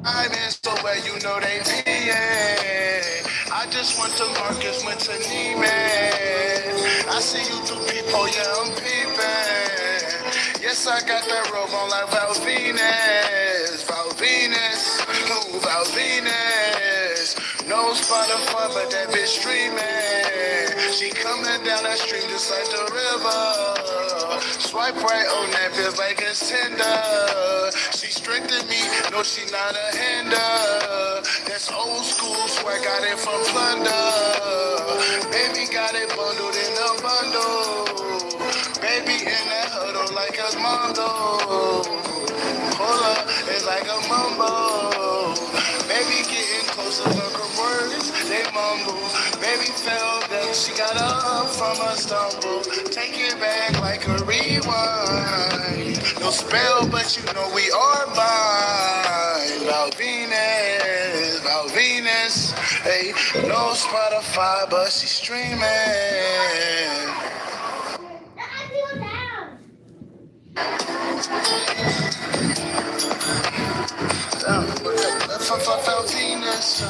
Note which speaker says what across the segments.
Speaker 1: I'm in so where you know they PA. I just went to Marcus, went to Neiman. I see you through people, yeah, I'm peeping. Yes, I got that robe on like Val Venus. Val Venus, move Val Venus. No Spotify, but that bitch streaming. She coming down that stream just like the river. Swipe right on that bitch like it's Tinder. She strengthened me, no she not a hander. That's old school, swear got it from plunder. Baby got it bundled in a bundle. Baby in that huddle like a mondo. Hold up, it's like a mumbo. Baby getting closer, look her words, they mumble. Baby fell down, she got up from a stumble. Take it back like a rewind. No spell, but you know we are bind. Val Venus, Val Venus. Hey, no Spotify, but she's streaming. Val Venus.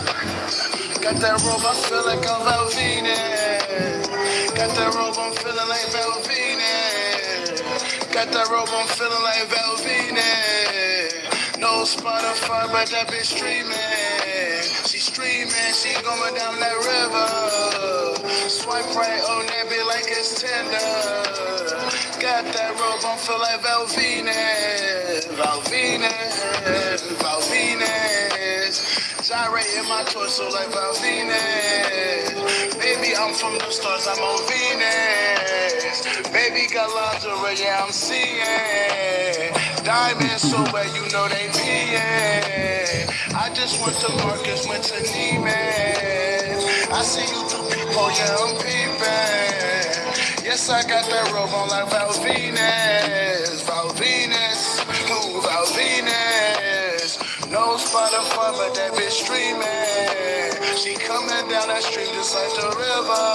Speaker 1: Got that robe, I feel like I'm Val Venus. Got that robe, I'm feeling like Val Venus. Got that robe, I'm feeling like Val Venus. No Spotify, but that bitch streaming. She streaming, she going down that river. Swipe right on that bitch like it's Tinder. Got that robe, I'm feeling like Val Venus. Val Venus, Val Venus. Gyrate in my torso like Val Venus. Baby, I'm from the stars, I'm on Venus. Baby got lingerie, yeah, I'm seeing. Diamonds so wet, you know they peeing. I just went to Marcus, went to Neiman. I see you through people, yeah, I'm peeping. Yes, I got that robe on like Val Venus. Val Venus, move Val Venus. No Spotify, but that bitch streaming. She coming down that stream just like the river.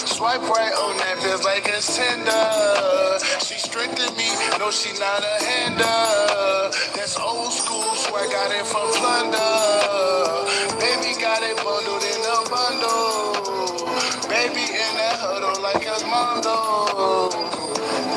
Speaker 1: Swipe right on that bitch like it's Tinder. She strengthened me, no she not a hander. That's old school, swear got it from plunder. Baby got it bundled in a bundle. Baby in that huddle like a mondo.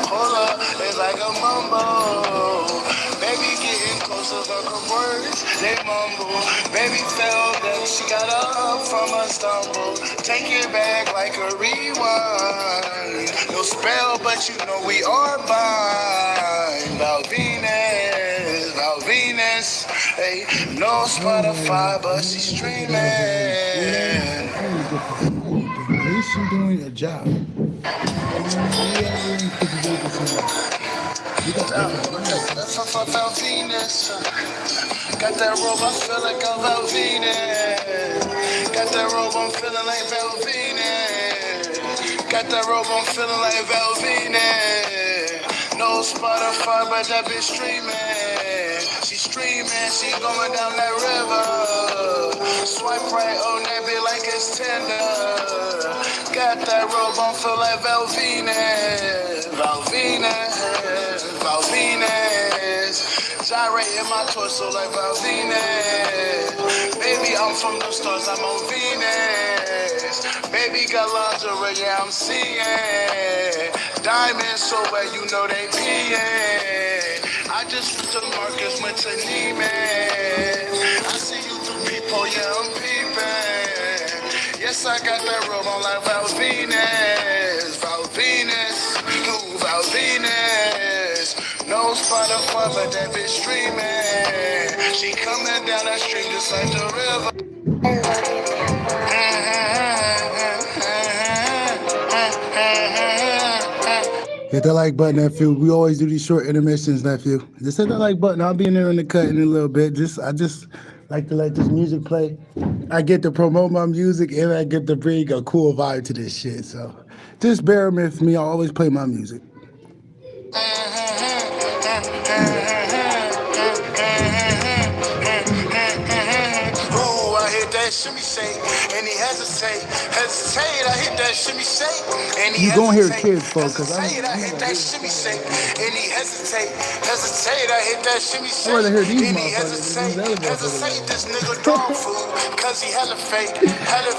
Speaker 1: Hold up, it's like a mumbo. Baby getting closer, look her words, they mumble. Baby fell down, she got up from a stumble. Take it back like a rewind. No spell, but you know we are bind. Val Venus, Val Venus. Hey, no Spotify, but she's streaming.
Speaker 2: At least she's doing a job.
Speaker 1: Val Venus. Got that robe, I feel like I'm Val Venus. Got that robe, I'm feeling like Val Venus. Got that robe, I'm feeling like Val Venus. No Spotify, but that bitch streaming. She streaming, she going down that river. Swipe right on that bitch like it's Tinder. Got that robe on, feel like Val Venus. Val Venus, Val Venus. Gyrate in my torso like Val Venus. Baby, I'm from the stars, I'm on Venus. Baby got lingerie, yeah, I'm seeing. Diamonds so wet, you know they peeing. I just went to Marcus, went to Neiman. I see you through people, yeah, I'm peeping. Yes, I got that robe on like Val Venus. Val Venus, move Val Venus. No Spotify, but that bitch streaming. She coming down that stream just like the river.
Speaker 2: Hit that like button, nephew. We always do these short intermissions, nephew. Just hit that like button. I'll be in there in the cut in a little bit. I just like to let this music play. I get to promote my music and I get to bring a cool vibe to this shit. So just bear with me. I always play my music.
Speaker 1: that shimmy shake, and he hesitate, hesitate, I hit that shimmy shake, and he
Speaker 2: You gonna hear
Speaker 1: hesitate,
Speaker 2: kids, folks, because
Speaker 1: hesitate, I
Speaker 2: I'm
Speaker 1: hit
Speaker 2: not
Speaker 1: that
Speaker 2: hearing
Speaker 1: shimmy
Speaker 2: none of
Speaker 1: shake,
Speaker 2: that shit.
Speaker 1: and he hesitate, hesitate, I hit that shimmy
Speaker 2: I'd rather
Speaker 1: shake,
Speaker 2: hear these
Speaker 1: and he
Speaker 2: motherfuckers than these
Speaker 1: hesitate,
Speaker 2: other
Speaker 1: hesitate,
Speaker 2: motherfuckers.
Speaker 1: this nigga dog food, cause he hella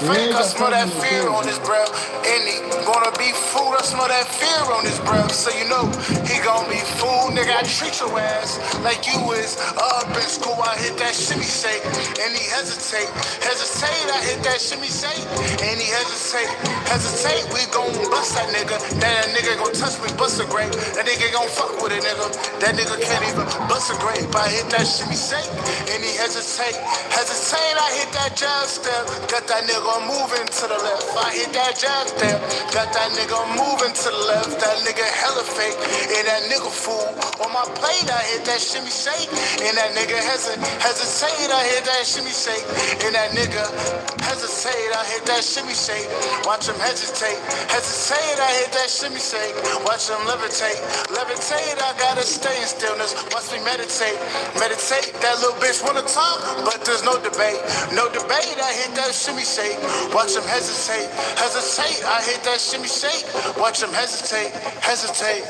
Speaker 2: Yeah, they
Speaker 1: fake,
Speaker 2: ain't
Speaker 1: I
Speaker 2: got
Speaker 1: smell
Speaker 2: time
Speaker 1: that
Speaker 2: for no
Speaker 1: fear
Speaker 2: kids,
Speaker 1: on his
Speaker 2: man.
Speaker 1: breath, and he gonna be fooled, I smell that fear on his breath, so you know, he gonna be fooled, nigga, I treat your ass like you is up in school, I hit that shimmy shake, and he hesitate, hesitate, I hit that shimmy shake, and he hesitate, hesitate, we gon' bust that nigga, that nigga gon' touch me, bust a grape, that nigga gon' fuck with a nigga, that nigga can't even bust a grape, I hit that shimmy shake, and he hesitate, hesitate, I hit that jab step, got that nigga moving to the left, I hit that jab step, got that nigga moving to the left, that nigga hella fake, and that nigga fool, on my plate, I hit that shimmy shake, and that nigga hesitate, I hit that shimmy shake, and that nigga hesitate, I hit that shimmy shake, watch him hesitate, hesitate, I hit that shimmy shake, watch him levitate, levitate, I gotta stay in stillness, watch me meditate, meditate, that little bitch wanna talk, but there's no debate, no debate, I hit that shimmy shake, watch him hesitate, hesitate, I hit that shimmy shake, watch him hesitate, hesitate.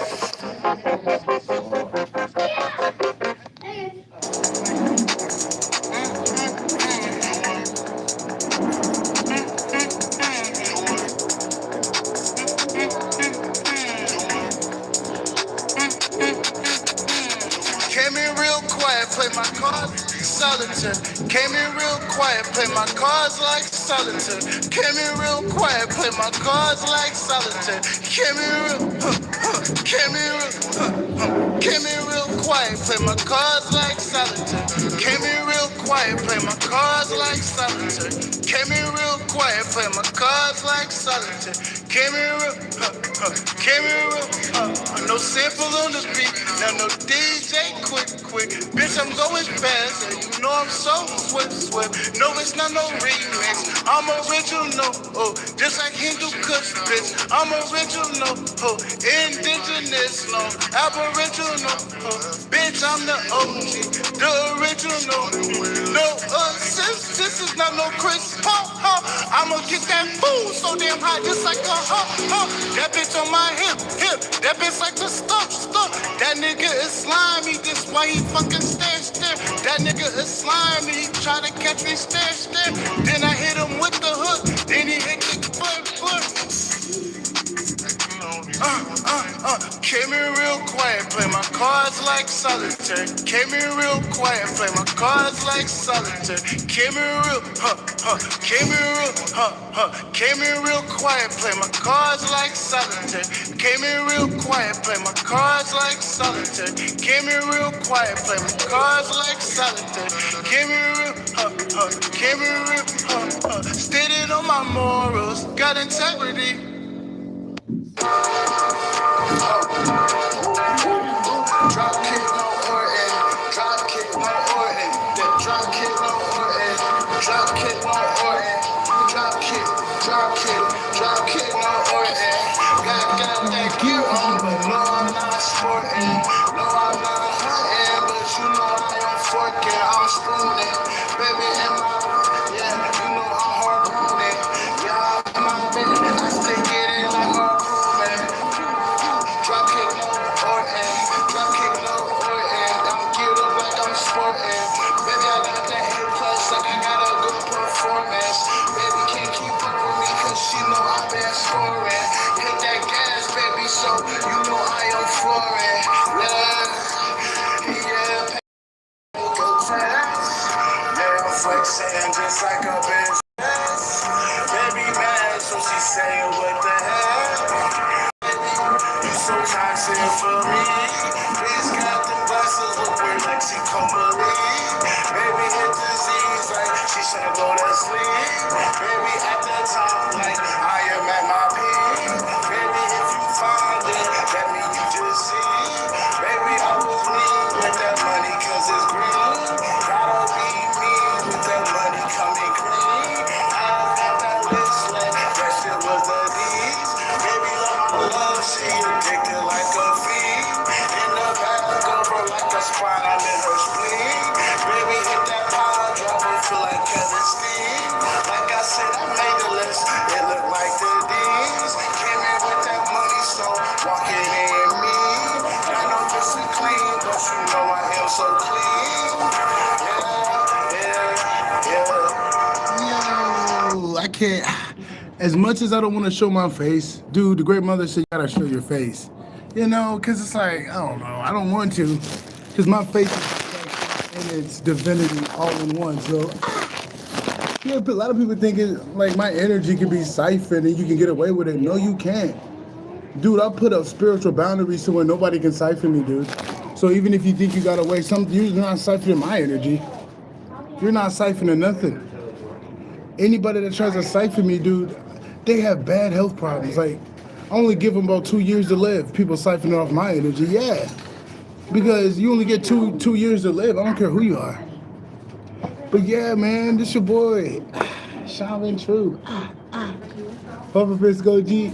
Speaker 1: Came in real quiet, play my cards solitaire. Came in real quiet, play my cards like solitaire. Came in real quiet, play my cards like solitaire. Came in came in came in real quiet, play my cards like solitaire. Came in real quiet, play my cards like solitaire. Came in real quiet, play my cards like solitaire. Came in came in no sample on the beat, now no DJ quick. Bitch, I'm going fast, and you know I'm so swift. No, it's not no remix, I'm original, oh, just like Hindu Kush, bitch. I'm original, oh, indigenous, no, aboriginal, oh, bitch, I'm the OG, the original. No, this is not no Chris, I'ma get that food so damn hot, just like a that bitch on my hip, that bitch like the stump. That nigga is slimy, this why he fucking stash there. That nigga is slimy, he try to catch me stash there. Then I hit him with the hook, then he hit the foot. Came in real quiet, play my cards like solitaire. Came in real quiet, play my cards like solitaire. Came in real, came in real, came in real quiet, play my cards like solitaire. Came in real quiet, play my cards like solitaire. Came in real quiet, play my cards like solitaire. Came in real, came in real, stated on my morals, got integrity. Drop kick, no Orton. Drop kick, no Orton. The drop kick, no Orton. Drop kick, no Orton. Drop kick, no Orton. Got that gear on, but no, I'm not sporting. No, I'm not hunting, but you know I am forking. I'm spooning. Baby, in my, yeah, you know I'm harpooning. Yeah, I'm my bitch. I stay getting like harpoon. Drop kick, no Orton. Drop kick, no Orton. I'm geared up like I'm sporting. Baby, I got that A plus, like I got a good performance. Baby can't keep up with me, cause she know I've been scoring. Hit that gas, baby, so you know I am flooring. Yeah. Go fast. Yeah, I'm flexing just like a business. Baby mad, so she saying what the heck. You so toxic for me. Bitch got the glasses, look weird like she come believe. Baby hit disease like she tryna go to sleep. Baby at the top like I am at my peak. Baby if you find it, that mean you just see. Baby I was me with that money cause it's green. Gotta be me with that money coming clean. I got that list like that shit was the D's. Baby love, she addicted like a fiend. In the back of her like a spine, I'm in her spleen. Baby hit that power drop, I feel like Kevin Steen. so clean. Yeah, yeah,
Speaker 2: Yo, I can't. As much as I don't want to show my face, dude, the great mother said you gotta show your face. You know, because it's like, I don't know, I don't want to. Because my face is and its divinity all in one. So, yeah, but a lot of people think it, like my energy can be siphoned and you can get away with it. No, you can't. Dude, I put up spiritual boundaries to where nobody can siphon me, dude. So even if you think you got away, you're not siphoning my energy. You're not siphoning nothing. Anybody that tries to siphon me, dude, they have bad health problems. Like, I only give them about 2 years to live. People siphoning off my energy, yeah. Because you only get two years to live. I don't care who you are. But yeah, man, this your boy, Shaolin True. Papa Pisco G.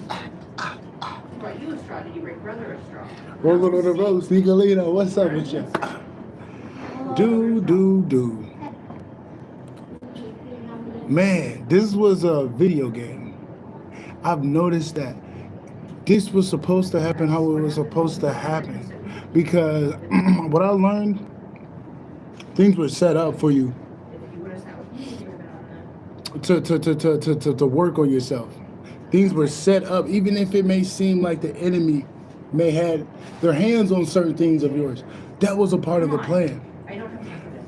Speaker 2: Rolling on the road, Sneakolino. What's up with you? Do. Man, this was a video game. I've noticed that this was supposed to happen how it was supposed to happen. Because what I learned, things were set up for you to work on yourself. Things were set up, even if it may seem like the enemy may have their hands on certain things of yours. That was a part of the plan.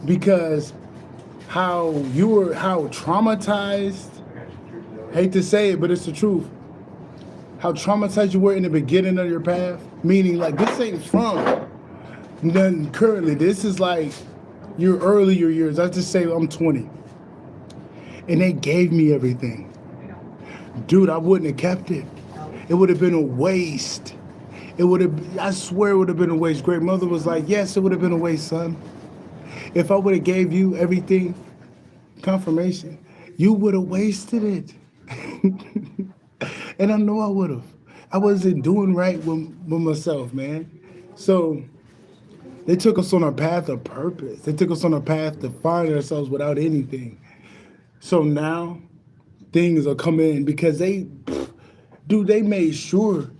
Speaker 2: Because how traumatized, hate to say it, but it's the truth. How traumatized you were in the beginning of your path, meaning like this ain't from none currently. This is like your earlier years. I just say I'm 20. And they gave me everything. Dude, I wouldn't have kept it. It would have been a waste. I swear it would have been a waste. Great mother was like, yes, it would have been a waste, son. If I would have gave you everything, confirmation, you would have wasted it. And I know I would have. I wasn't doing right with myself, man. So they took us on a path of purpose. They took us on a path to find ourselves without anything. So now things are coming in because they made sure,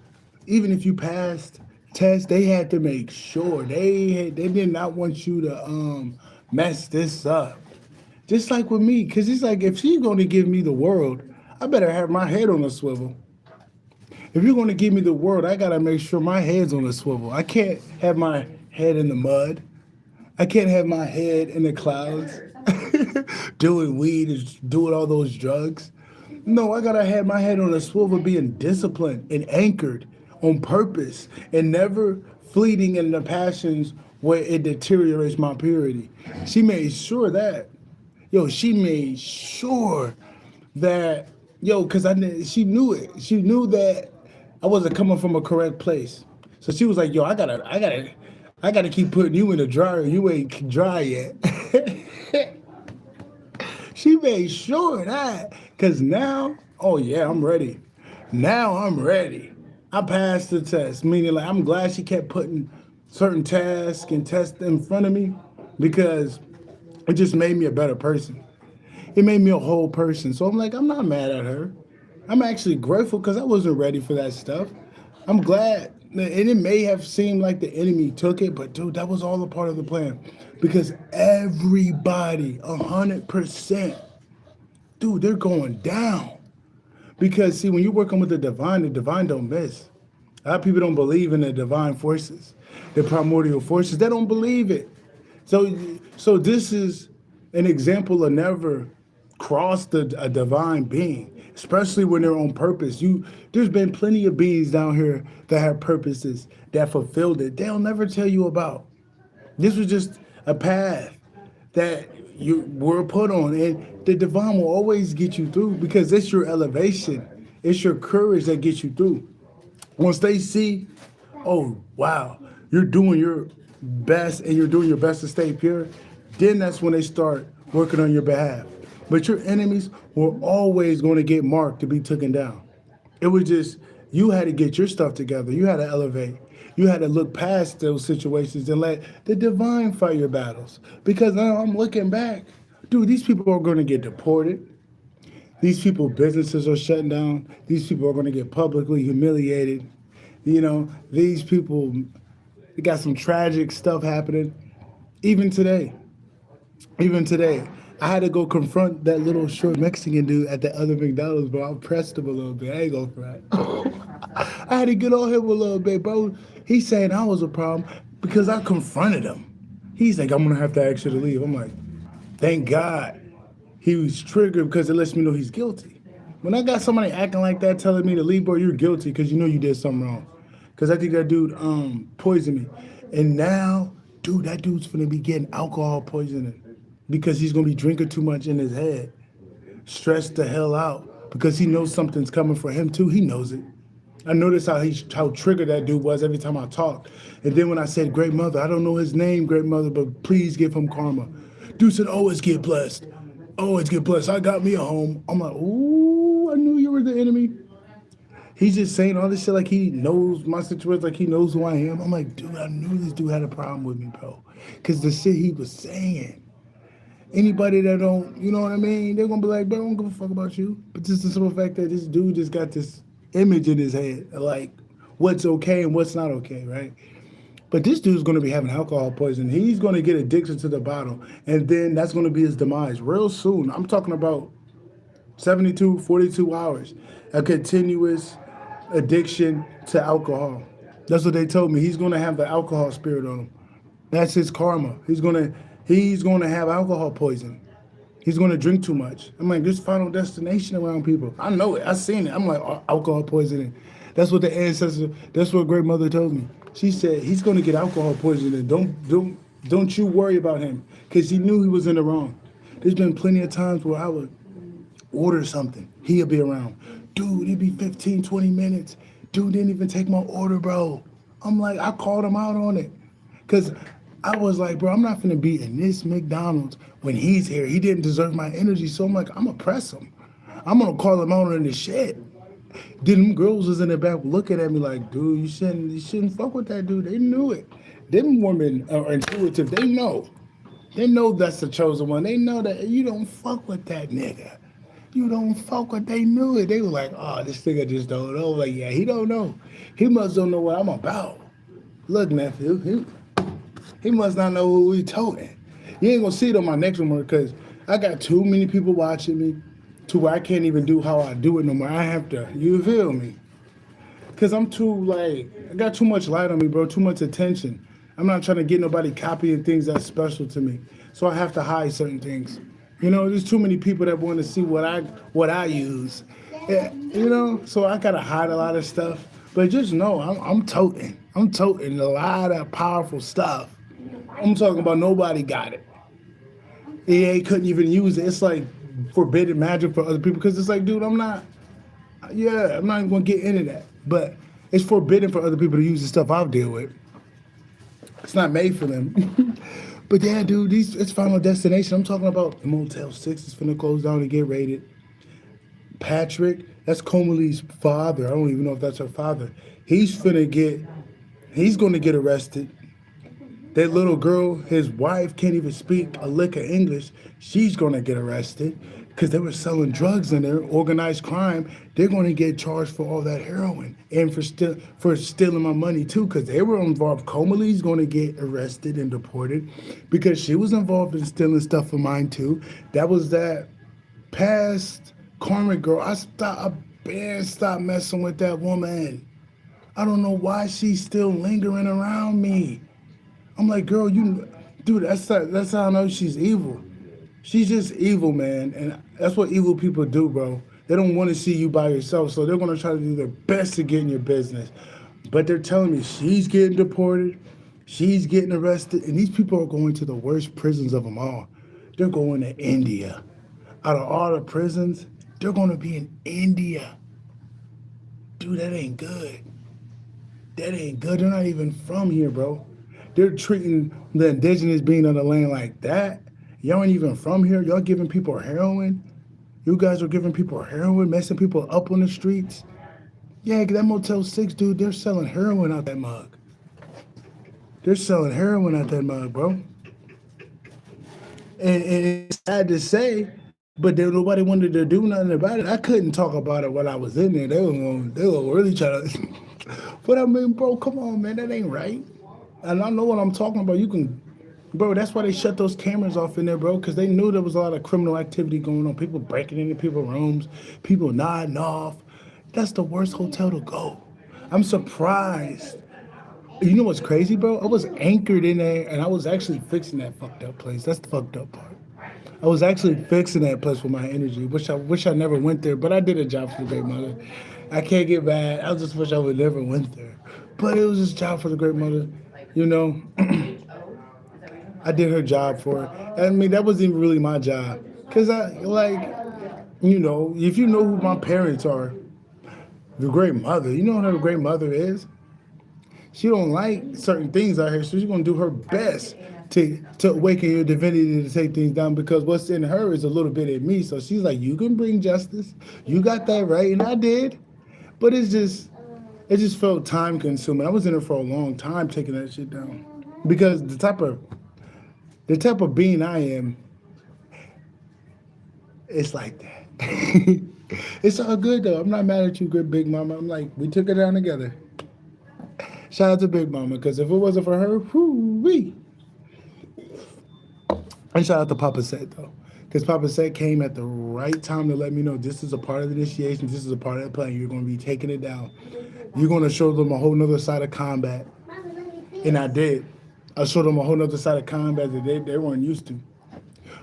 Speaker 2: even if you passed tests, they had to make sure. They did not want you to mess this up. Just like with me, because it's like if she's going to give me the world, I better have my head on a swivel. If you're going to give me the world, I got to make sure my head's on a swivel. I can't have my head in the mud. I can't have my head in the clouds doing weed and doing all those drugs. No, I got to have my head on a swivel being disciplined and anchored on purpose and never fleeting in the passions where it deteriorates my purity. She made sure that. She made sure that, because she knew it. She knew that I wasn't coming from a correct place. So she was like, I gotta keep putting you in the dryer. You ain't dry yet. She made sure of that. Because now, oh yeah, I'm ready. Now I'm ready. I passed the test, meaning like I'm glad she kept putting certain tasks and tests in front of me because it just made me a better person. It made me a whole person. So I'm like, I'm not mad at her. I'm actually grateful because I wasn't ready for that stuff. I'm glad. And it may have seemed like the enemy took it, but dude, that was all a part of the plan. Because everybody, 100%, dude, they're going down. Because see, when you're working with the divine don't miss. A lot of people don't believe in the divine forces, the primordial forces. They don't believe it. So this is an example of never cross a divine being, especially when they're on purpose. There's been plenty of beings down here that have purposes that fulfilled it. They'll never tell you about. This was just a path that you were put on, and the divine will always get you through because it's your elevation, it's your courage that gets you through. Once they see, oh wow, you're doing your best and you're doing your best to stay pure, then that's when they start working on your behalf. But your enemies were always going to get marked to be taken down. It was just, you had to get your stuff together. You had to elevate. You had to look past those situations and let the divine fight your battles. Because now I'm looking back. Dude, these people are going to get deported. These people, businesses are shutting down. These people are going to get publicly humiliated. These people, they got some tragic stuff happening. Even today, even today, I had to go confront that little short Mexican dude at the other McDonald's, bro. I pressed him a little bit. I ain't gonna cry. I had to get on him a little bit, bro. He's saying I was a problem because I confronted him. He's like, I'm gonna have to ask you to leave. I'm like, thank God he was triggered because it lets me know he's guilty. When I got somebody acting like that, telling me to leave, bro, you're guilty because you know you did something wrong. Because I think that dude poisoned me, and now, dude, that dude's gonna be getting alcohol poisoning because he's gonna be drinking too much in his head, stressed the hell out because he knows something's coming for him too. He knows it. I noticed how triggered that dude was every time I talked. And then when I said great mother, I don't know his name, great mother, but please give him karma. Dude said, always get blessed. Always get blessed. I got me a home. I'm like, ooh, I knew you were the enemy. He's just saying all this shit like he knows my situation, like he knows who I am. I'm like, dude, I knew this dude had a problem with me, bro. Cause the shit he was saying. Anybody that don't, you know what I mean, they're gonna be like, bro, I don't give a fuck about you. But just the simple fact that this dude just got this image in his head, like what's okay and what's not okay, right? But this dude's gonna be having alcohol poisoning. He's gonna get addicted to the bottle, and then that's gonna be his demise real soon. I'm talking about 72, 42 hours, a continuous addiction to alcohol. That's what they told me. He's gonna have the alcohol spirit on him. That's his karma. He's gonna have alcohol poison. He's gonna drink too much. I'm like, this final destination around people. I know it. I seen it. I'm like, alcohol poisoning. That's what the ancestor. That's what great mother told me. She said he's gonna get alcohol poisoning. Don't you worry about him, because he knew he was in the wrong. There's been plenty of times where I would order something. He'll be around. Dude, it'd be 15, 20 minutes. Dude didn't even take my order, bro. I'm like, I called him out on it. Because I was like, bro, I'm not finna be in this McDonald's when he's here. He didn't deserve my energy. So I'm like, I'm gonna press him. I'm gonna call him out on the shit. Then them girls was in the back looking at me like, dude, you shouldn't fuck with that dude. They knew it. Them women are intuitive. They know. They know that's the chosen one. They know that you don't fuck with that nigga. You don't fuck with. They knew it. They were like, oh, this nigga just don't know. Like, yeah, he don't know. He must don't know what I'm about. Look, nephew, he must not know who we toting. You ain't gonna see it on my next one because I got too many people watching me to where I can't even do how I do it no more. I have to, you feel me? Cause I'm too like I got too much light on me, bro. Too much attention. I'm not trying to get nobody copying things that's special to me. So I have to hide certain things. You know, there's too many people that want to see what I use. Yeah, you know, so I gotta hide a lot of stuff. But just know I'm toting. I'm toting a lot of powerful stuff. I'm talking about nobody got it. EA couldn't even use it. It's like forbidden magic for other people because it's like, dude, I'm not even gonna get into that. But it's forbidden for other people to use the stuff I'll deal with. It's not made for them. But yeah, dude, it's Final Destination. I'm talking about the Motel 6 is finna close down and get raided. Patrick, that's Comely's father. I don't even know if that's her father. He's gonna get arrested. That little girl, his wife, can't even speak a lick of English. She's gonna get arrested because they were selling drugs in there, organized crime. They're gonna get charged for all that heroin and for stealing my money too, because they were involved. Comely's gonna get arrested and deported because she was involved in stealing stuff of mine too. That was that past karmic girl. I been stopped messing with that woman. I don't know why she's still lingering around me. I'm like, girl, dude, that's how I know she's evil. She's just evil, man, and that's what evil people do, bro. They don't want to see you by yourself, so they're gonna try to do their best to get in your business. But they're telling me she's getting deported, she's getting arrested, and these people are going to the worst prisons of them all. They're going to India. Out of all the prisons, they're gonna be in India. Dude, that ain't good. That ain't good. They're not even from here, bro. They're treating the indigenous being on the land like that. Y'all ain't even from here. Y'all giving people heroin. You guys are giving people heroin, messing people up on the streets. Yeah, that Motel 6, dude, they're selling heroin out that mug. They're selling heroin out that mug, bro. And it's sad to say, but nobody wanted to do nothing about it. I couldn't talk about it while I was in there. They were really trying to. But I mean, bro, come on, man, that ain't right. And I know what I'm talking about. You can. Bro, that's why they shut those cameras off in there, bro, because they knew there was a lot of criminal activity going on. People breaking into people's rooms, people nodding off. That's the worst hotel to go. I'm surprised. You know what's crazy, bro? I was anchored in there, and I was actually fixing that fucked up place. That's the fucked up part. I was actually fixing that place with my energy. Wish I never went there, but I did a job for the great mother. I can't get mad. I just wish I would never went there. But it was just a job for the great mother. You know, I did her job for her. I mean, that wasn't even really my job. Cause I like, if you know who my parents are, the great mother, you know who the great mother is? She don't like certain things out here, so she's gonna do her best to awaken your divinity to take things down because what's in her is a little bit in me. So she's like, you can bring justice. You got that right, and I did. But it just felt time consuming. I was in her for a long time taking that shit down. Because the type of being I am, it's like that. It's all good though. I'm not mad at you, good Big Mama. I'm like, we took it down together. Shout out to Big Mama, because if it wasn't for her, whoo-wee. And shout out to Papa Set though, because Papa Set came at the right time to let me know this is a part of the initiation. This is a part of the plan. You're going to be taking it down. You're going to show them a whole nother side of combat, and I did. I showed them a whole nother side of combat that they weren't used to.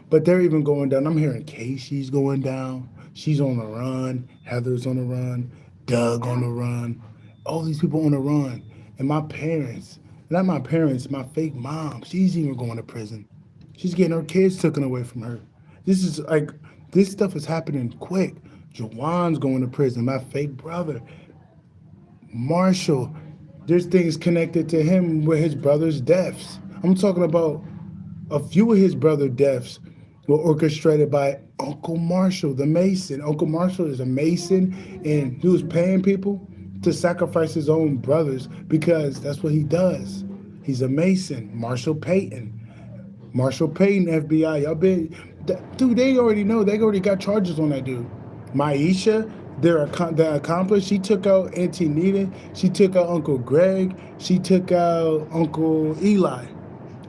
Speaker 2: But they're even going down. I'm hearing Casey's going down. She's on the run. Heather's on the run. Doug on the run. All these people on the run. And my parents, not my parents, my fake mom, she's even going to prison. She's getting her kids taken away from her. This is like, this stuff is happening quick. Jawan's going to prison. My fake brother, Marshall, there's things connected to him with his brother's deaths. I'm talking about a few of his brother deaths were orchestrated by Uncle Marshall, the Mason. Uncle Marshall is a Mason, and he was paying people to sacrifice his own brothers because that's what he does. He's a Mason. Marshall Payton. Marshall Payton, FBI. Y'all been, dude, they already know. They already got charges on that dude. Maisha, the accomplice, she took out Auntie Nita. She took out Uncle Greg. She took out Uncle Eli.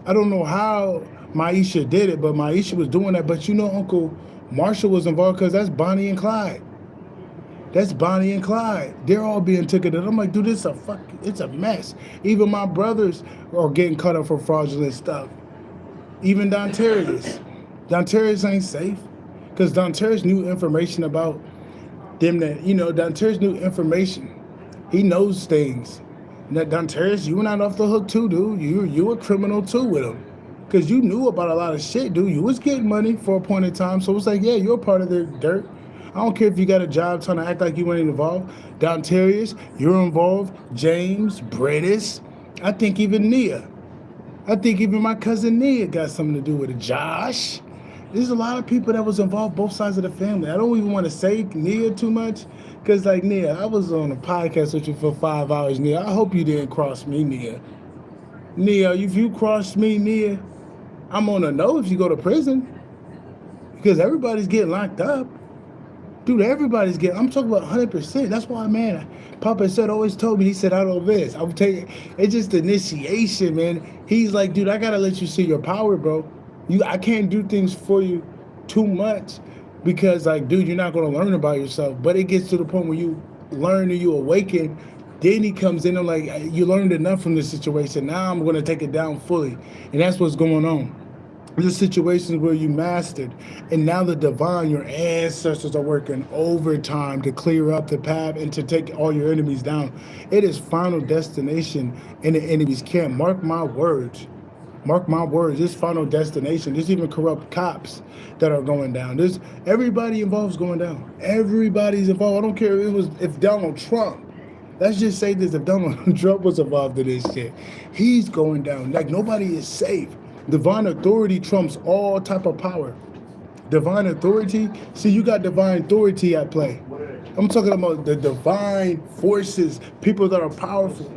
Speaker 2: I don't know how Maisha did it, but Maisha was doing that. But Uncle Marshall was involved because that's Bonnie and Clyde. That's Bonnie and Clyde. They're all being taken. And I'm like, dude, it's a mess. Even my brothers are getting cut up for fraudulent stuff. Even Dontarius. Dontarius ain't safe. Because Dontarius knew information about them Dontarius knew information. He knows things. Now, Dontarius, you were not off the hook too, dude. You a criminal too with him. Because you knew about a lot of shit, dude. You was getting money for a point in time. So it's like, yeah, you're a part of the dirt. I don't care if you got a job trying to act like you weren't involved. Dontarius, you're involved. James, Brittis, I think even Nia. I think even my cousin Nia got something to do with it. Josh. There's a lot of people that was involved both sides of the family. I don't even want to say Nia too much. Because, like, Nia, I was on a podcast with you for 5 hours, Nia. I hope you didn't cross me, Nia. Nia, if you cross me, Nia, I'm going to know if you go to prison. Because everybody's getting locked up. Dude, I'm talking about 100%. That's why, man, Papa said, always told me, he said, I don't this. I'm taking, it's just initiation, man. He's like, dude, I got to let you see your power, bro. I can't do things for you too much because, like, dude, you're not going to learn about yourself. But it gets to the point where you learn and you awaken. Then he comes in and, like, you learned enough from this situation. Now I'm going to take it down fully. And that's what's going on. There's situations where you mastered, and now the divine, your ancestors are working overtime to clear up the path and to take all your enemies down. It is final destination in the enemy's camp. Mark my words. Mark my words. This final destination. There's even corrupt cops that are going down. There's everybody involved is going down. Everybody's involved. I don't care if Donald Trump. Let's just say this: if Donald Trump was involved in this shit, he's going down. Like nobody is safe. Divine authority trumps all type of power. Divine authority, see, you got divine authority at play. I'm talking about the divine forces, people that are powerful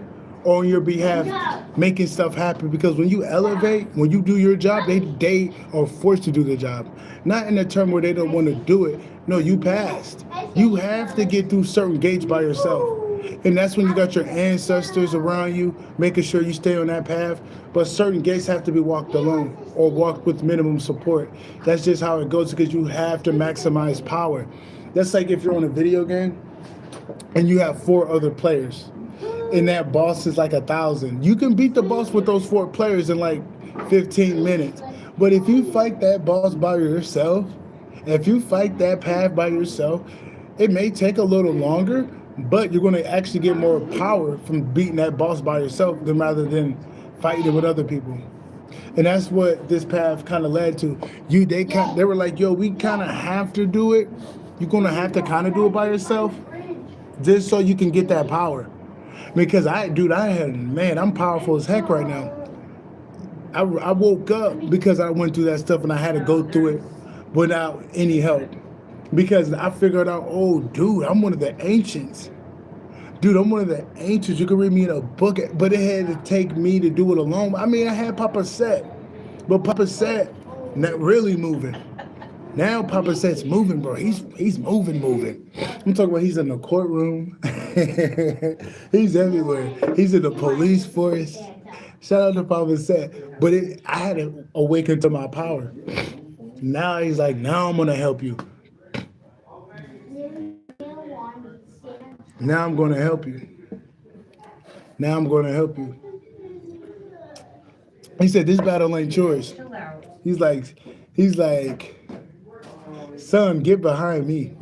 Speaker 2: on your behalf, making stuff happen. Because when you elevate, when you do your job, they are forced to do the job. Not in a term where they don't want to do it. No, you passed. You have to get through certain gates by yourself. And that's when you got your ancestors around you, making sure you stay on that path. But certain gates have to be walked alone or walked with minimum support. That's just how it goes because you have to maximize power. That's like if you're on a video game and you have four other players and that boss is like 1,000. You can beat the boss with those four players in like 15 minutes. But if you fight that boss by yourself, if you fight that path by yourself, it may take a little longer, but you're going to actually get more power from beating that boss by yourself than rather than fighting it with other people. And that's what this path kind of led to. They were like, yo, we kind of have to do it. You're gonna have to kind of do it by yourself, just so you can get that power. Because I'm powerful as heck right now. I woke up because I went through that stuff and I had to go through it without any help. Because I figured out, oh, dude, I'm one of the ancients. Dude, I'm one of the ancients. You can read me in a book, but it had to take me to do it alone. I mean, I had Papa Set, but Papa Set not really moving. Now Papa Set's moving, bro. He's moving. I'm talking about he's in the courtroom. He's everywhere. He's in the police force. Shout out to Papa Set. But I had to awaken to my power. Now he's like, now I'm gonna help you. Now I'm gonna help you. Now I'm gonna help you. He said, this battle ain't yours. He's like, son, get behind me.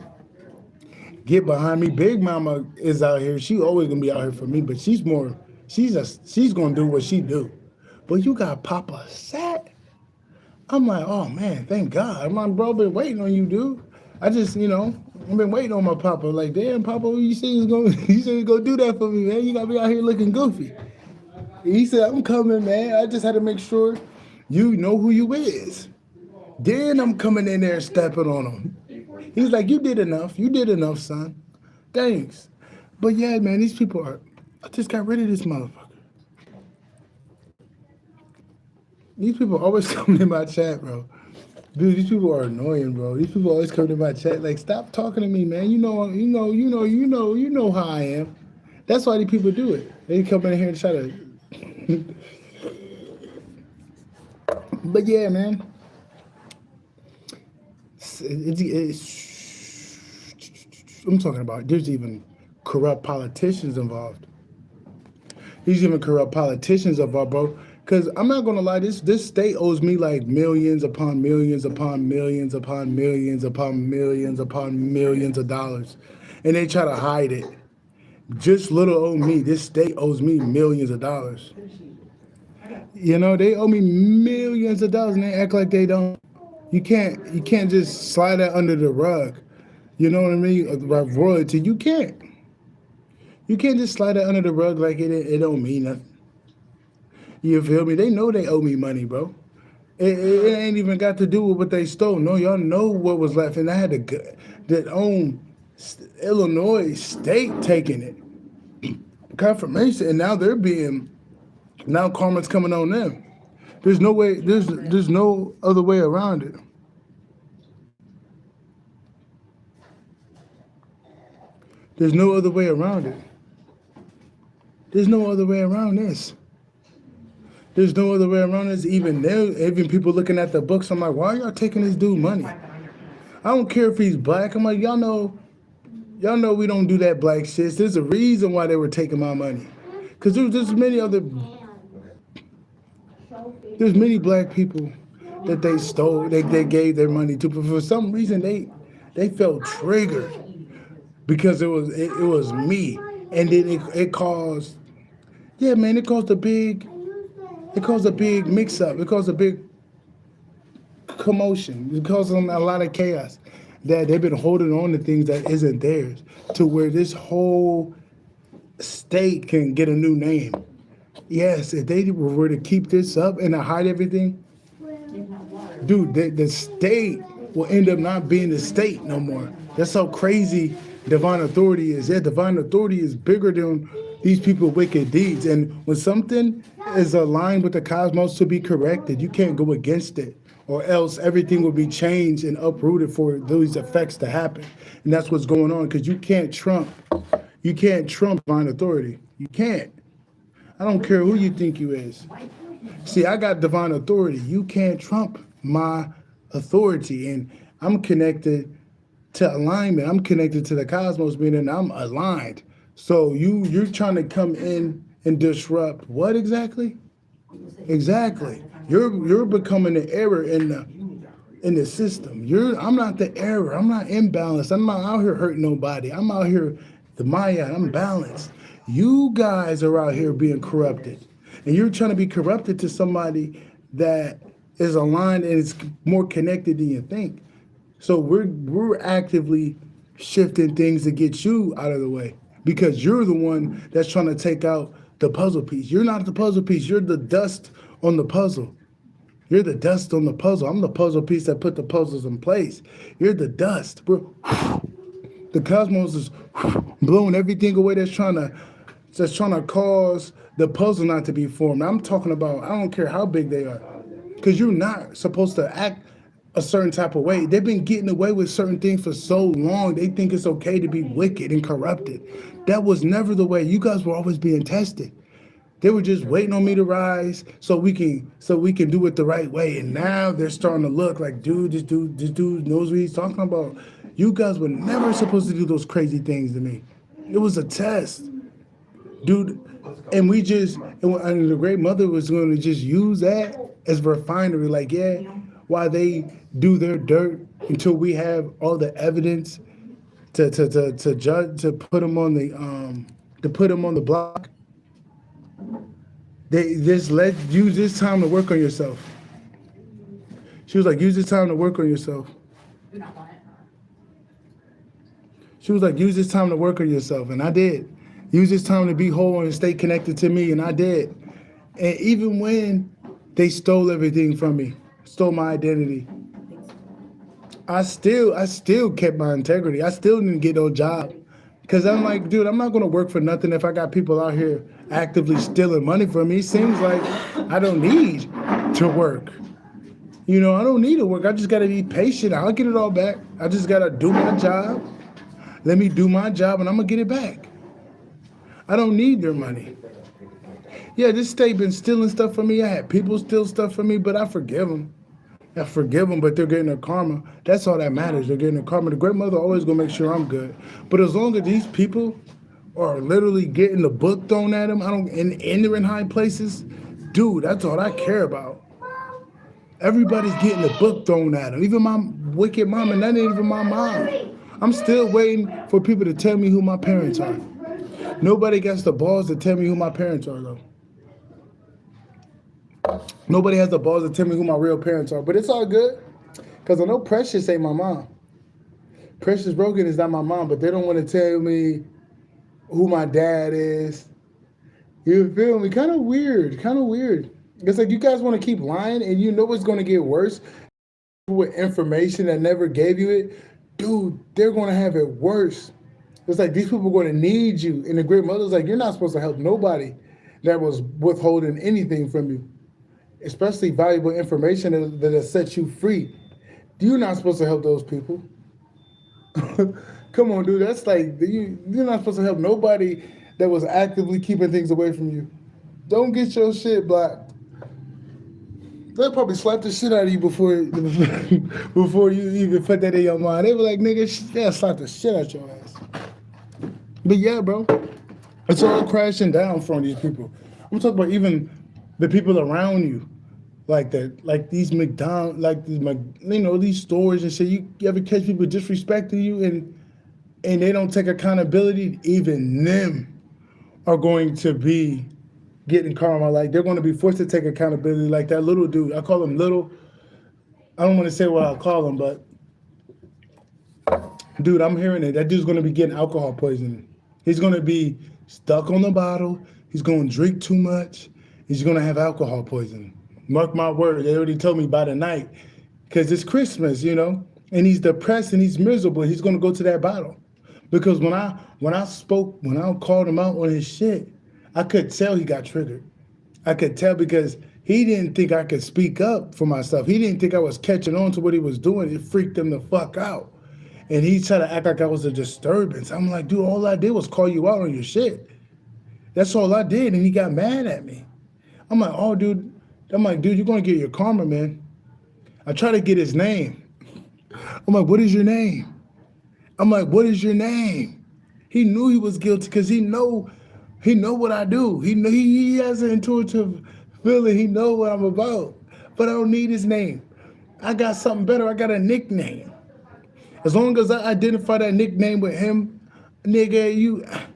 Speaker 2: Get behind me. Big Mama is out here. She always gonna be out here for me, but she's gonna do what she do. But you got Papa Sat. I'm like, oh man, thank God. My bro been waiting on you, dude. I just, I've been waiting on my Papa. Like, damn, Papa, you said you said you gonna do that for me, man. You got me out here looking goofy. He said, I'm coming, man. I just had to make sure you know who you is. Then I'm coming in there stepping on him. He's like, you did enough. You did enough, son. Thanks. But yeah, man, these people I just got rid of this motherfucker. These people always come in my chat, bro. Dude, these people are annoying, bro. These people always come to my chat. Like, stop talking to me, man. You know how I am. That's why these people do it. They come in here and try to. But yeah, man. I'm talking about there's even corrupt politicians involved. There's even corrupt politicians involved, bro. Because I'm not gonna lie, this state owes me like millions upon millions upon millions upon millions upon millions upon millions of dollars, and they try to hide it. Just little old me, this state owes me millions of dollars. They owe me millions of dollars, and they act like they don't. You can't just slide that under the rug. You know what I mean? About royalty, you can't. You can't just slide that under the rug like it don't mean nothing. You feel me? They know they owe me money, bro. It ain't even got to do with what they stole. No, y'all know what was left, and I had that own Illinois state taking it, confirmation, and now karma's coming on them. There's no way. There's no other way around it. There's no other way around it. There's no other way around this. There's no other way around this. Even people looking at the books, I'm like, why are y'all taking this dude money? I don't care if he's black. I'm like, y'all know we don't do that black shit. There's a reason why they were taking my money. Because there's many black people that they stole, they gave their money to, but for some reason they felt triggered because it was me, and then it caused, yeah, man, it caused a big mix up, it caused a big commotion, it caused them a lot of chaos, that they've been holding on to things that isn't theirs, to where this whole state can get a new name. Yes, if they were to keep this up and to hide everything, dude, the state will end up not being the state no more. That's how crazy divine authority is. Yeah, divine authority is bigger than these people's wicked deeds. And when something is aligned with the cosmos to be corrected, you can't go against it, or else everything will be changed and uprooted for those effects to happen. And that's what's going on, because you can't trump You can't trump divine authority. You can't. I don't care who you think you is. See, I got divine authority. You can't trump my authority. And I'm connected to alignment. I'm connected to the cosmos, meaning I'm aligned. So you're trying to come in and disrupt what exactly? Exactly. You're becoming the error in the system. I'm not the error. I'm not imbalanced. I'm not out here hurting nobody. I'm out here the Maya. I'm balanced. You guys are out here being corrupted. And you're trying to be corrupted to somebody that is aligned and is more connected than you think. So we're actively shifting things to get you out of the way because you're the one that's trying to take out the puzzle piece. You're not the puzzle piece. You're the dust on the puzzle. You're the dust on the puzzle. I'm the puzzle piece that put the puzzles in place. You're the dust. The cosmos is blowing everything away that's trying to cause the puzzle not to be formed. I'm talking about, I don't care how big they are. Because you're not supposed to act a certain type of way. They've been getting away with certain things for so long. They think it's okay to be wicked and corrupted. That was never the way. You guys were always being tested. They were just waiting on me to rise so we can do it the right way. And now they're starting to look like, dude, this dude knows what he's talking about. You guys were never supposed to do those crazy things to me. It was a test, dude. And the great mother was going to just use that as refinery, like, yeah, while they do their dirt until we have all the evidence to judge, to put them on the block. They just use this time to work on yourself. She was like, use this time to work on yourself. She was like, use this time to work on yourself. And I did. Use this time to be whole and stay connected to me. And I did. And even when they stole everything from me, stole my identity, I still kept my integrity. I still didn't get no job. Because I'm like, dude, I'm not going to work for nothing if I got people out here actively stealing money from me. It seems like I don't need to work. I don't need to work. I just got to be patient. I'll get it all back. I just got to do my job. Let me do my job and I'm going to get it back. I don't need their money. Yeah, this state been stealing stuff from me. I had people steal stuff from me, but I forgive them. But they're getting their karma. That's all that matters. They're getting their karma. The great mother always gonna make sure I'm good. But as long as these people are literally getting the book thrown at them, and they're in high places, dude, that's all I care about. Everybody's getting the book thrown at them. Even my wicked mom, and that ain't even my mom. I'm still waiting for people to tell me who my parents are. Nobody gets the balls to tell me who my parents are, though. Nobody has the balls to tell me who my real parents are. But it's all good. Because I know Precious ain't my mom. Precious Broken is not my mom, but they don't want to tell me who my dad is. You feel me? Kind of weird. It's like you guys want to keep lying and you know it's going to get worse with information that never gave you it. Dude, they're going to have it worse. It's like these people are going to need you. And the great mother's like, you're not supposed to help nobody that was withholding anything from you, especially valuable information that has set you free. You're not supposed to help those people. Come on, dude. That's like, you're not supposed to help nobody that was actively keeping things away from you. Don't get your shit blocked. They'll probably slap the shit out of you before you even put that in your mind. They were like, nigga, they'll slap the shit out your ass. But yeah, bro, it's all crashing down from these people. I'm talking about even the people around you, like that, like these McDonald's, like these, these stores and shit. You ever catch people disrespecting you and they don't take accountability? Even them are going to be getting karma. Like they're going to be forced to take accountability. Like that little dude, I call him little. I don't want to say what I call him, but dude, I'm hearing it. That dude's going to be getting alcohol poisoning. He's going to be stuck on the bottle. He's going to drink too much. He's going to have alcohol poisoning. Mark my word. They already told me by the night because it's Christmas, and he's depressed and he's miserable. He's going to go to that bottle because when I called him out on his shit, I could tell he got triggered. I could tell because he didn't think I could speak up for myself. He didn't think I was catching on to what he was doing. It freaked him the fuck out. And he tried to act like I was a disturbance. I'm like, dude, all I did was call you out on your shit. That's all I did. And he got mad at me. I'm like, oh, dude. I'm like, dude, you're going to get your karma, man. I try to get his name. I'm like, what is your name? I'm like, what is your name? He knew he was guilty because he know what I do. He has an intuitive feeling. He know what I'm about. But I don't need his name. I got something better. I got a nickname. As long as I identify that nickname with him, nigga,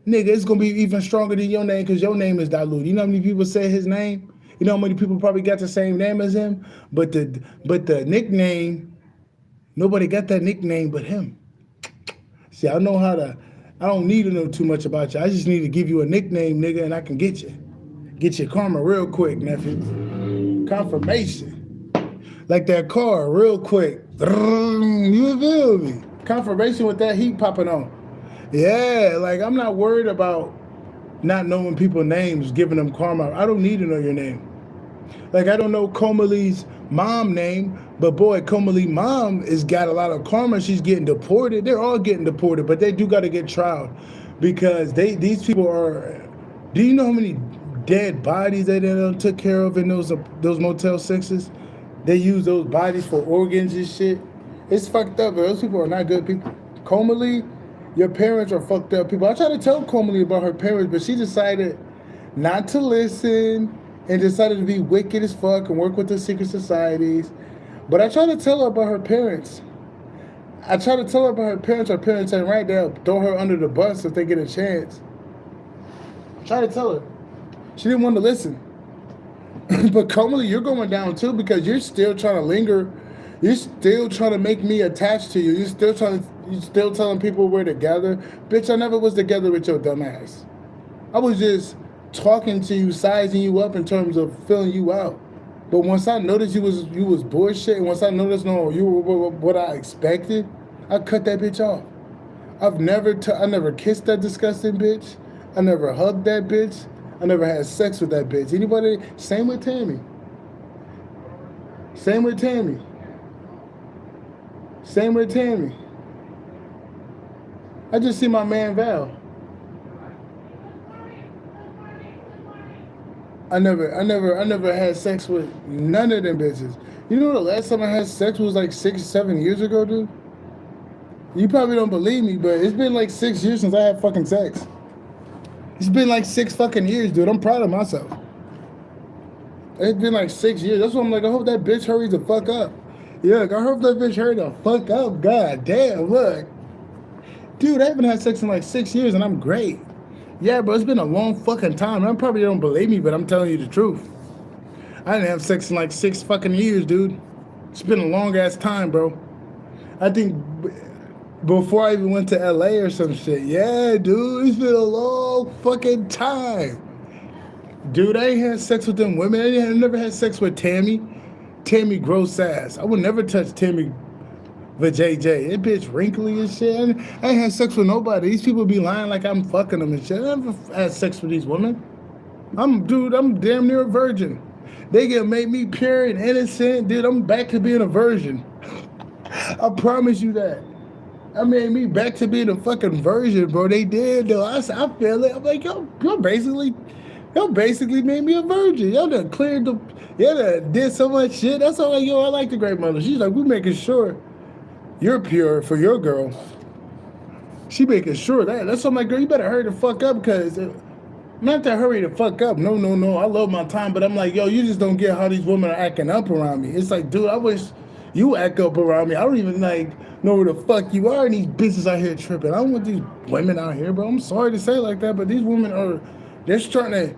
Speaker 2: it's gonna be even stronger than your name because your name is diluted. You know how many people say his name? You know how many people probably got the same name as him, but the nickname, nobody got that nickname but him. See, I know how to. I don't need to know too much about you. I just need to give you a nickname, nigga, and I can get your karma real quick, nephew. Confirmation, like that car, real quick. You feel me? Confirmation with that heat popping on. Yeah, like I'm not worried about not knowing people's names, giving them karma. I don't need to know your name. Like I don't know Komali's mom name, but boy, Komali mom has got a lot of karma. She's getting deported. They're all getting deported, but they do got to get trialed because these people are. Do you know how many dead bodies they done took care of in those Motel 6s? They use those bodies for organs and shit. It's fucked up, but those people are not good people. Komali, your parents are fucked up people. I tried to tell Komali about her parents, but she decided not to listen and decided to be wicked as fuck and work with the secret societies. But I tried to tell her about her parents. I tried to tell her about her parents. Her parents ain't right there. Throw her under the bus if they get a chance. I tried to tell her. She didn't want to listen. But Komali, you're going down too because you're still trying to linger. You're still trying to make me attached to you. You're still telling people we're together. Bitch, I never was together with your dumb ass. I was just talking to you, sizing you up in terms of filling you out. But once I noticed you was bullshit, and once I noticed no, you were what I expected, I cut that bitch off. I never kissed that disgusting bitch. I never hugged that bitch. I never had sex with that bitch. Anybody? Same with Tammy. Same with Tammy. Same with Tammy. I just see my man Val. I never had sex with none of them bitches. You know the last time I had sex was like 6, 7 years ago, dude? You probably don't believe me, but it's been like 6 years since I had fucking sex. It's been like 6 fucking years, dude. I'm proud of myself. It's been like 6 years. That's why I'm like, I hope that bitch hurries the fuck up. Yeah, I hope that bitch hurry the fuck up. God damn, look. Dude, I haven't had sex in like 6 years and I'm great. Yeah, bro, it's been a long fucking time. I probably don't believe me, but I'm telling you the truth. I didn't have sex in like 6 fucking years, dude. It's been a long ass time, bro. I think before I even went to LA or some shit. Yeah, dude, it's been a long fucking time. Dude, I ain't had sex with them women. I never had sex with Tammy. Tammy gross ass. I would never touch Tammy with JJ. That bitch wrinkly and shit. I ain't had sex with nobody. These people be lying like I'm fucking them and shit. I never had sex with these women. I'm damn near a virgin. They gonna make me pure and innocent. Dude, I'm back to being a virgin. I promise you that. I made me back to being a fucking virgin, bro. They did, though. I feel it. I'm like, y'all basically made me a virgin. Y'all done did so much shit. That's all like, I like the great mother. She's like, we making sure you're pure for your girl. She making sure that. That's why I'm like, girl, you better hurry the fuck up because not to hurry the fuck up. No. I love my time, but I'm like, yo, you just don't get how these women are acting up around me. It's like, dude, I wish you act up around me. I don't even like know where the fuck you are, and these bitches out here tripping. I don't want these women out here, bro. I'm sorry to say it like that, but these women they're trying to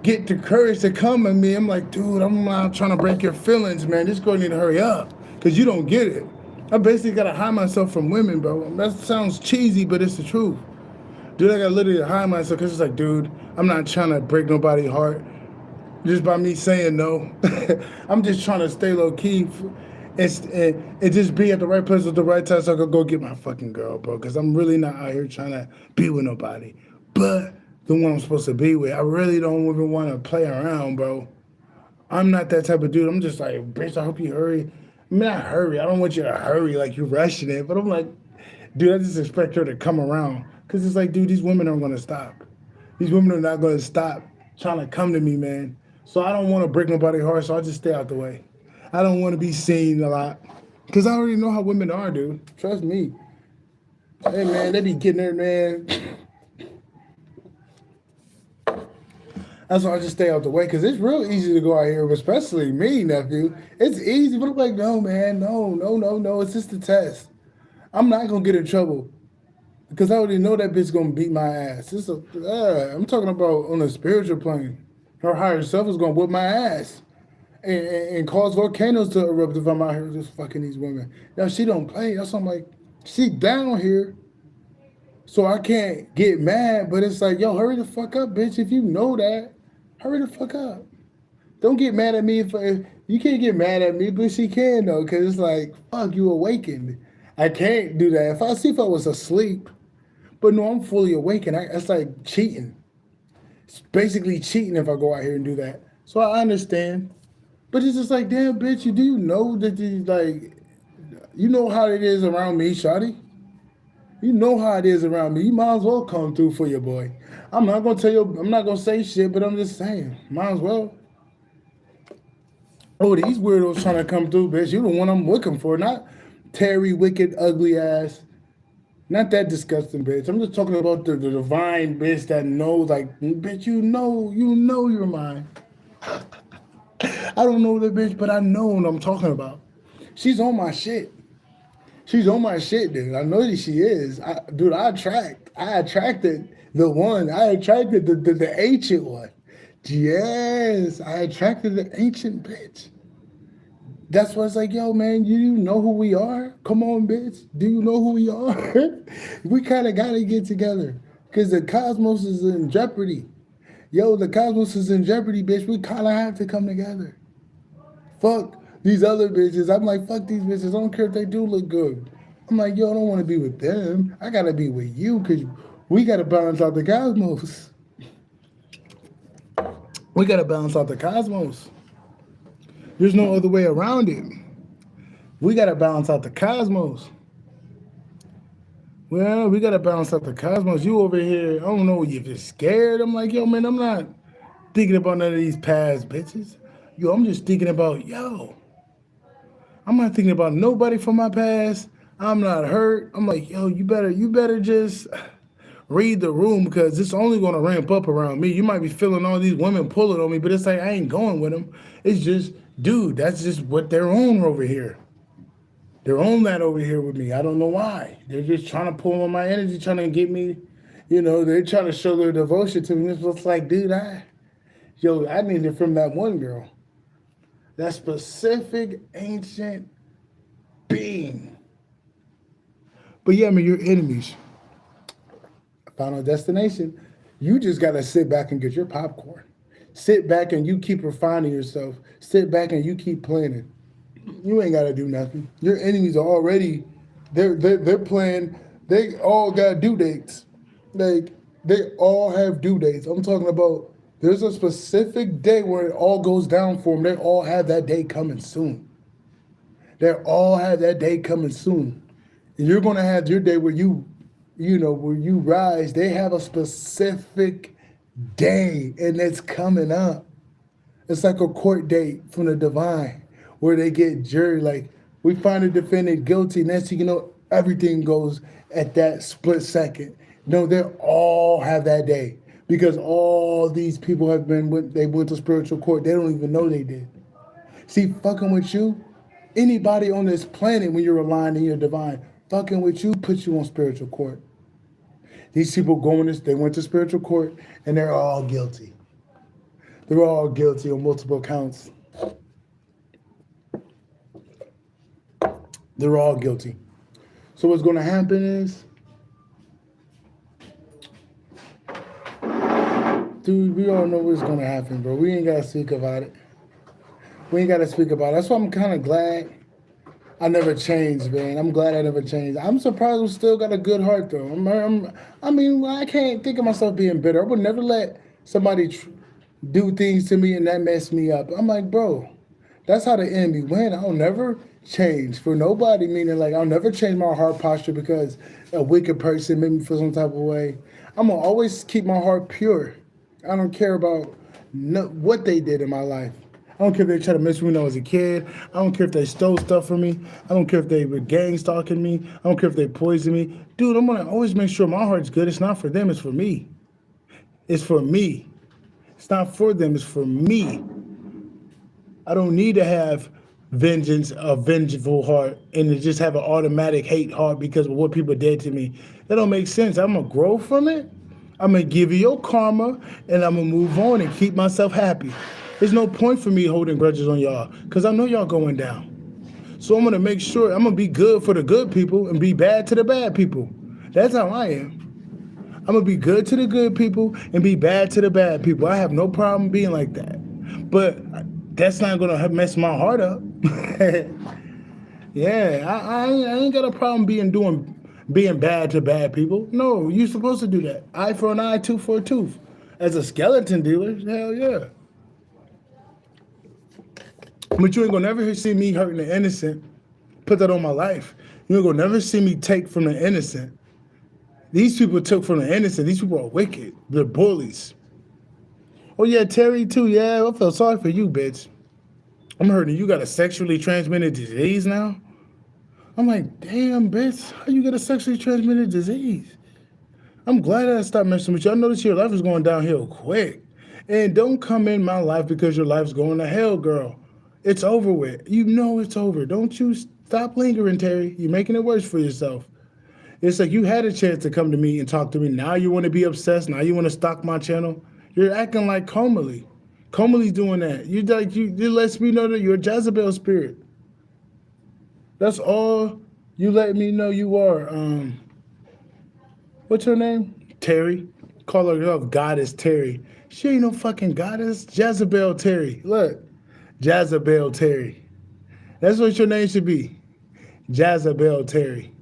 Speaker 2: get the courage to come at me. I'm like, dude, I'm not trying to break your feelings, man. This girl need to hurry up because you don't get it. I basically got to hide myself from women, bro. That sounds cheesy, but it's the truth. Dude, I got to literally hide myself because it's like, dude, I'm not trying to break nobody's heart just by me saying no. I'm just trying to stay low key and just be at the right place at the right time so I could go get my fucking girl, bro. Because I'm really not out here trying to be with nobody. But the one I'm supposed to be with, I really don't even want to play around, bro. I'm not that type of dude. I'm just like, bitch, I hope you hurry. I mean, I hurry. I don't want you to hurry like you're rushing it, but I'm like, dude, I just expect her to come around because it's like, dude, these women aren't gonna stop. These women are not gonna stop trying to come to me, man. So I don't want to break nobody's heart, so I'll just stay out the way. I don't want to be seen a lot because I already know how women are, dude. Trust me. Hey, man, they be getting there, man. That's why I just stay out the way because it's real easy to go out here, especially me, nephew. It's easy, but I'm like, no, man, no, no, no, no. It's just a test. I'm not gonna get in trouble because I already know that bitch gonna beat my ass. I'm talking about on a spiritual plane. Her higher self is gonna whip my ass and cause volcanoes to erupt if I'm out here just fucking these women. Now she don't play. That's why I'm like, she down here, so I can't get mad. But it's like, yo, hurry the fuck up, bitch. If you know that, hurry the fuck up. Don't get mad at me if you can't get mad at me, but she can though, cause it's like, fuck, you awakened. I can't do that. If I was asleep, but no, I'm fully awake, and it's like cheating. It's basically cheating if I go out here and do that. So I understand, but it's just like, damn, bitch, you do know that you know how it is around me, shawty. You know how it is around me. You might as well come through for your boy. I'm not gonna tell you. I'm not gonna say shit, but I'm just saying, might as well. Oh, these weirdos trying to come through, bitch. You the one I'm looking for, not Terry, wicked, ugly ass. Not that disgusting, bitch. I'm just talking about the divine bitch that knows, like, bitch, you know you're mine. I don't know the bitch, but I know what I'm talking about. She's on my shit. She's on my shit, dude. I know that she is. Dude, I attracted the one. I attracted the ancient one. Yes, I attracted the ancient bitch. That's why it's like, yo, man, you know who we are? Come on, bitch. Do you know who we are? We kind of got to get together because the cosmos is in jeopardy. Yo, the cosmos is in jeopardy, bitch. We kind of have to come together. Fuck these other bitches. I'm like, fuck these bitches. I don't care if they do look good. I'm like, yo, I don't want to be with them. I got to be with you because we got to balance out the cosmos. We got to balance out the cosmos. There's no other way around it. We got to balance out the cosmos. Well, we got to balance out the cosmos. You over here, I don't know if you're scared. I'm like, yo, man, I'm not thinking about none of these past bitches. Yo, I'm just thinking about, yo, I'm not thinking about nobody from my past. I'm not hurt. I'm like, yo, you better just read the room because it's only gonna ramp up around me. You might be feeling all these women pulling on me, but it's like I ain't going with them. It's just, dude, that's just what they're on over here. They're on that over here with me. I don't know why. They're just trying to pull on my energy, trying to get me, they're trying to show their devotion to me. It's just like, dude, I need it from that one girl. That specific ancient being. But yeah, I mean, your enemies. Final destination. You just gotta sit back and get your popcorn. Sit back and you keep refining yourself. Sit back and you keep planning. You ain't gotta do nothing. Your enemies are already they're playing. They all got due dates. Like they all have due dates. I'm talking about there's a specific day where it all goes down for them. They all have that day coming soon. They all have that day coming soon. And you're gonna have your day where where you rise. They have a specific day and it's coming up. It's like a court date from the divine where they get jury. Like, we find a defendant guilty, and next thing you know, everything goes at that split second. No, they all have that day because all these people they went to spiritual court. They don't even know they did. See, fucking with you, anybody on this planet when you're aligned and you're divine, fucking with you puts you on spiritual court. These people they went to spiritual court and they're all guilty. They're all guilty on multiple counts. They're all guilty. So what's going to happen is, dude, we all know what's going to happen, bro. We ain't got to speak about it. We ain't got to speak about it. That's why I'm kind of glad I never changed, man. I'm glad I never changed. I'm surprised I still got a good heart, though. I can't think of myself being bitter. I would never let somebody do things to me and that mess me up. I'm like, bro, That's how the enemy win. I'll never change for nobody, meaning like I'll never change my heart posture because a wicked person made me feel some type of way. I'm gonna always keep my heart pure. I don't care about what they did in my life. I don't care if they tried to mess with me when I was a kid. I don't care if they stole stuff from me. I don't care if they were gang stalking me. I don't care if they poisoned me. Dude, I'm gonna always make sure my heart's good. It's not for them, it's for me. It's for me. It's not for them, it's for me. I don't need to have vengeance, a vengeful heart, and to just have an automatic hate heart because of what people did to me. That don't make sense. I'm gonna grow from it. I'm gonna give you your karma, and I'm gonna move on and keep myself happy. There's no point for me holding grudges on y'all because I know y'all going down. So I'm gonna make sure I'm gonna be good for the good people and be bad to the bad people. That's how I am. I'm gonna be good to the good people and be bad to the bad people. I have no problem being like that. But that's not gonna mess my heart up. Yeah, I ain't got a problem being bad to bad people. No, you're supposed to do that. Eye for an eye, tooth for a tooth. As a skeleton dealer, hell yeah. But you ain't gonna never see me hurting the innocent. Put that on my life. You ain't gonna never see me take from the innocent. These people took from the innocent. These people are wicked. They're bullies. Oh yeah, Terry too. Yeah, I feel sorry for you, bitch. I'm hurting. You got a sexually transmitted disease now? I'm like, damn, bitch, how you get a sexually transmitted disease? I'm glad I stopped messing with you. I noticed your life is going downhill quick. And don't come in my life because your life's going to hell, girl. It's over with. You know it's over. Don't you stop lingering, Terry. You're making it worse for yourself. It's like you had a chance to come to me and talk to me. Now you want to be obsessed. Now you want to stalk my channel. You're acting like Comely. Comely's doing that. You lets me know that you're a Jezebel spirit. That's all you let me know you are. What's her name? Terry. Call herself Goddess Terry. She ain't no fucking goddess. Jezebel Terry. Look, Jezebel Terry. That's what your name should be. Jezebel Terry.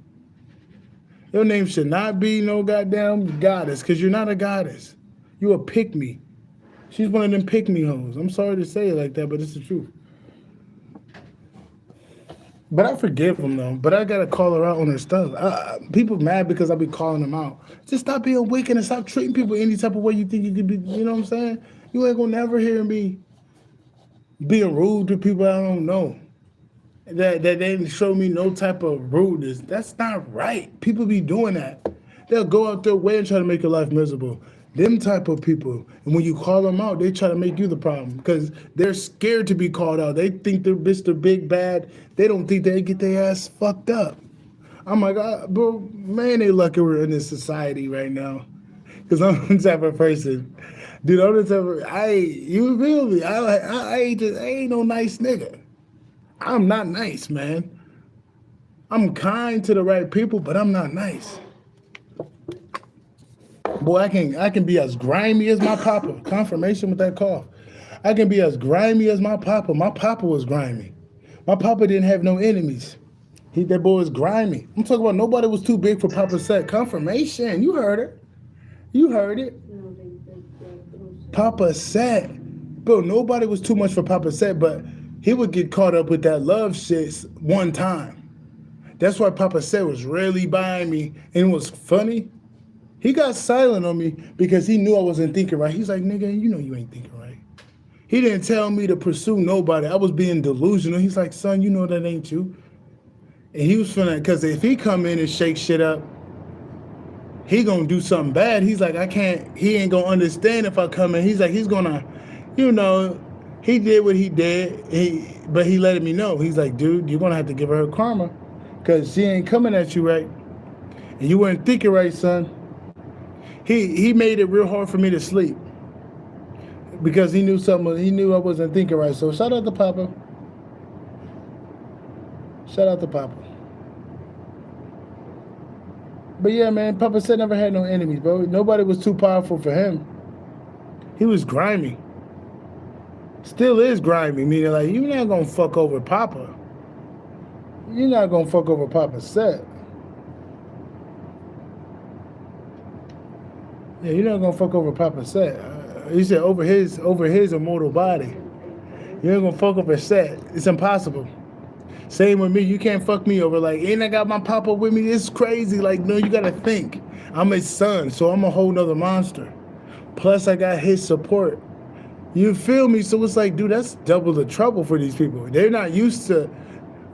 Speaker 2: Your name should not be no goddamn goddess, because you're not a goddess. You a pick-me. She's one of them pick-me hoes. I'm sorry to say it like that, but it's the truth. But I forgive them though. But I gotta call her out on her stuff. People mad because I be calling them out. Just stop being wicked and stop treating people any type of way you think you could be. You know what I'm saying? You ain't gonna never hear me being rude to people I don't know. That they didn't show me no type of rudeness. That's not right. People be doing that. They'll go out their way and try to make your life miserable. Them type of people. And when you call them out, they try to make you the problem because they're scared to be called out. They think they're Mr. Big Bad. They don't think they get their ass fucked up. I'm like, bro, man, they lucky we're in this society right now. Because I'm the type of person, dude, I'm the type of, you feel me? I ain't no nice nigga. I'm not nice, man. I'm kind to the right people, but I'm not nice. Boy, I can be as grimy as my papa. Confirmation with that cough. I can be as grimy as my papa. My papa was grimy. My papa didn't have no enemies. That boy was grimy. I'm talking about nobody was too big for Papa Set. Confirmation. You heard it. You heard it. Papa Set. Bro, nobody was too much for Papa Set, but he would get caught up with that love shit one time. That's why Papa Set was really buying me. And it was funny. He got silent on me because he knew I wasn't thinking right. He's like, nigga, you know you ain't thinking right. He didn't tell me to pursue nobody. I was being delusional. He's like, son, you know that ain't you. And he was finna, because if he come in and shake shit up, he gonna do something bad. He's like, he ain't gonna understand if I come in. He's like, he's gonna, he did what he did, but he let me know. He's like, dude, you're gonna have to give her karma because she ain't coming at you right. And you weren't thinking right, son. He made it real hard for me to sleep because he knew something. He knew I wasn't thinking right. So shout out to Papa. Shout out to Papa. But yeah, man, Papa Said never had no enemies, bro. Nobody was too powerful for him. He was grimy. Still is grimy, meaning like you're not gonna fuck over Papa. You're not gonna fuck over Papa Said. Yeah, you're not gonna fuck over Papa Said. He said over his immortal body. You ain't gonna fuck up a set. It's impossible. Same with me. You can't fuck me over. Like, ain't I got my papa with me? It's crazy. Like, no, you gotta think. I'm his son, so I'm a whole nother monster. Plus, I got his support. You feel me? So it's like, dude, that's double the trouble for these people. They're not used to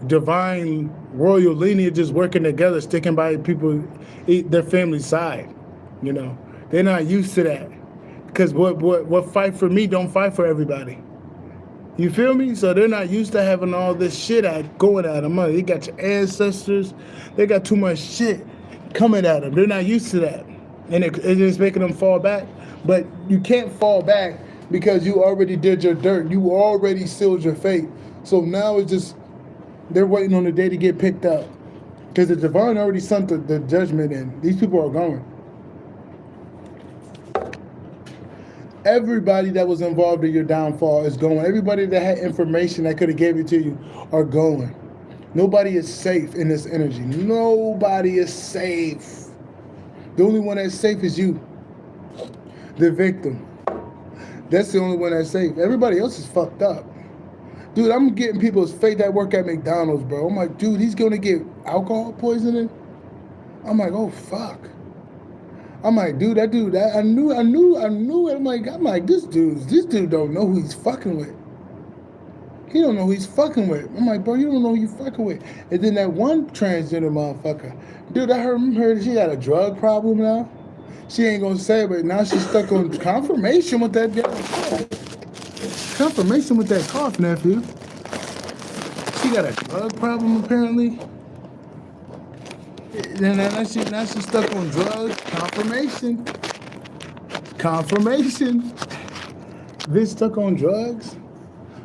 Speaker 2: divine royal lineage just working together, sticking by people, their family's side. You know, they're not used to that. Because what fight for me don't fight for everybody. You feel me? So they're not used to having all this shit going at them. They got your ancestors. They got too much shit coming at them. They're not used to that. And it's making them fall back. But you can't fall back because you already did your dirt. You already sealed your fate. So now it's just, they're waiting on the day to get picked up. Because the divine already sent the judgment in. These people are going. Everybody that was involved in your downfall is going. Everybody that had information that could have gave it to you are going. Nobody is safe in this energy. Nobody is safe. The only one that's safe is you, the victim. That's the only one that's safe. Everybody else is fucked up. Dude, I'm getting people's fate that work at McDonald's, bro. I'm like, dude, he's gonna get alcohol poisoning? I'm like, oh, fuck. I'm like, dude, I knew it. I'm like, this dude don't know who he's fucking with. He don't know who he's fucking with. I'm like, bro, you don't know who you fucking with. And then that one transgender motherfucker, dude, I heard she got a drug problem now. She ain't gonna say it, but now she's stuck on confirmation with that confirmation with that cough, nephew. She got a drug problem apparently. Now she's stuck on drugs. Confirmation. Bitch stuck on drugs?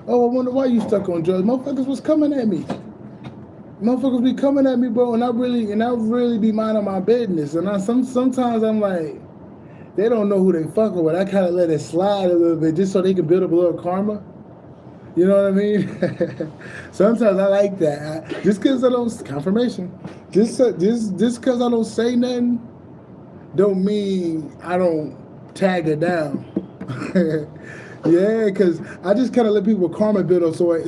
Speaker 2: Oh, I wonder why you stuck on drugs. Motherfuckers was coming at me. Motherfuckers be coming at me, bro, and I really be minding my business. And sometimes I'm like, they don't know who they fucking with. I kind of let it slide a little bit just so they can build up a little karma. You know what I mean? Sometimes I like that. Just because I don't confirmation. Just because I don't say nothing, don't mean I don't tag it down. Yeah, because I just kind of let people karma build up. So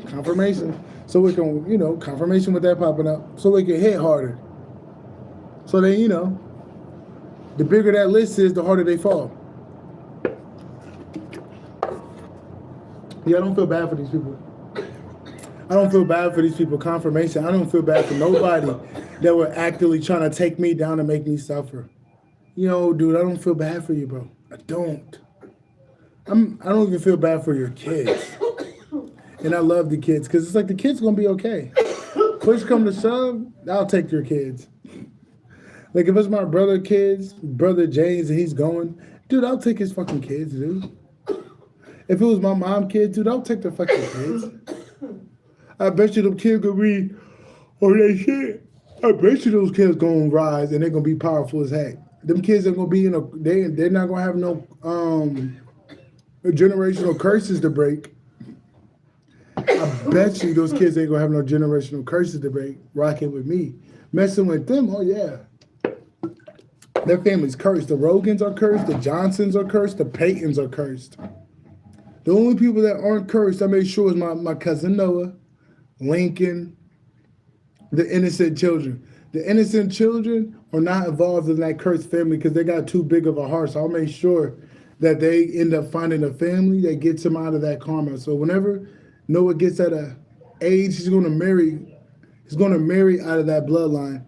Speaker 2: confirmation, so we can confirmation with that popping up, so we can hit harder. So then the bigger that list is, the harder they fall. Yeah, I don't feel bad for these people. I don't feel bad for these people. Confirmation. I don't feel bad for nobody that were actively trying to take me down and make me suffer. Dude, I don't feel bad for you, bro. I don't. I don't even feel bad for your kids. And I love the kids because it's like the kids gonna be okay. Push come to shove, I'll take your kids. Like if it's my brother James, and he's going, dude, I'll take his fucking kids, dude. If it was my mom kids, dude, I'll take their fucking kids. I bet you them kids gonna be on that shit. I bet you those kids gonna rise and they're gonna be powerful as heck. Them kids are gonna be they're not gonna have no generational curses to break. I bet you those kids ain't gonna have no generational curses to break. Rocking with me, messing with them. Oh yeah, their family's cursed. The Rogans are cursed. The Johnsons are cursed. The Paytons are cursed. The only people that aren't cursed, I made sure, is my cousin Noah, Lincoln, the innocent children. The innocent children are not involved in that cursed family because they got too big of a heart. So I'll make sure that they end up finding a family that gets them out of that karma. So whenever Noah gets at a age, he's going to marry out of that bloodline.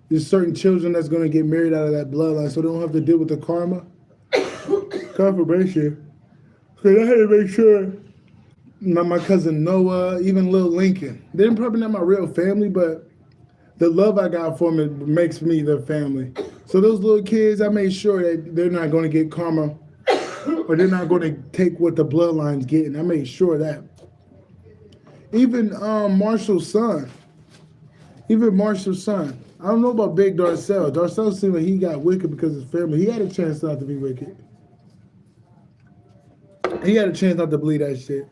Speaker 2: There's certain children that's going to get married out of that bloodline, so they don't have to deal with the karma. Confirmation. So I had to make sure my cousin Noah, even little Lincoln, they're probably not my real family, but the love I got for them makes me their family. So those little kids, I made sure that they're not going to get karma or they're not going to take what the bloodline's getting. I made sure of that. Even Marshall's son. I don't know about Big Darcel. Darcel seemed like he got wicked because of his family. He had a chance not to be wicked. He had a chance not to believe that shit.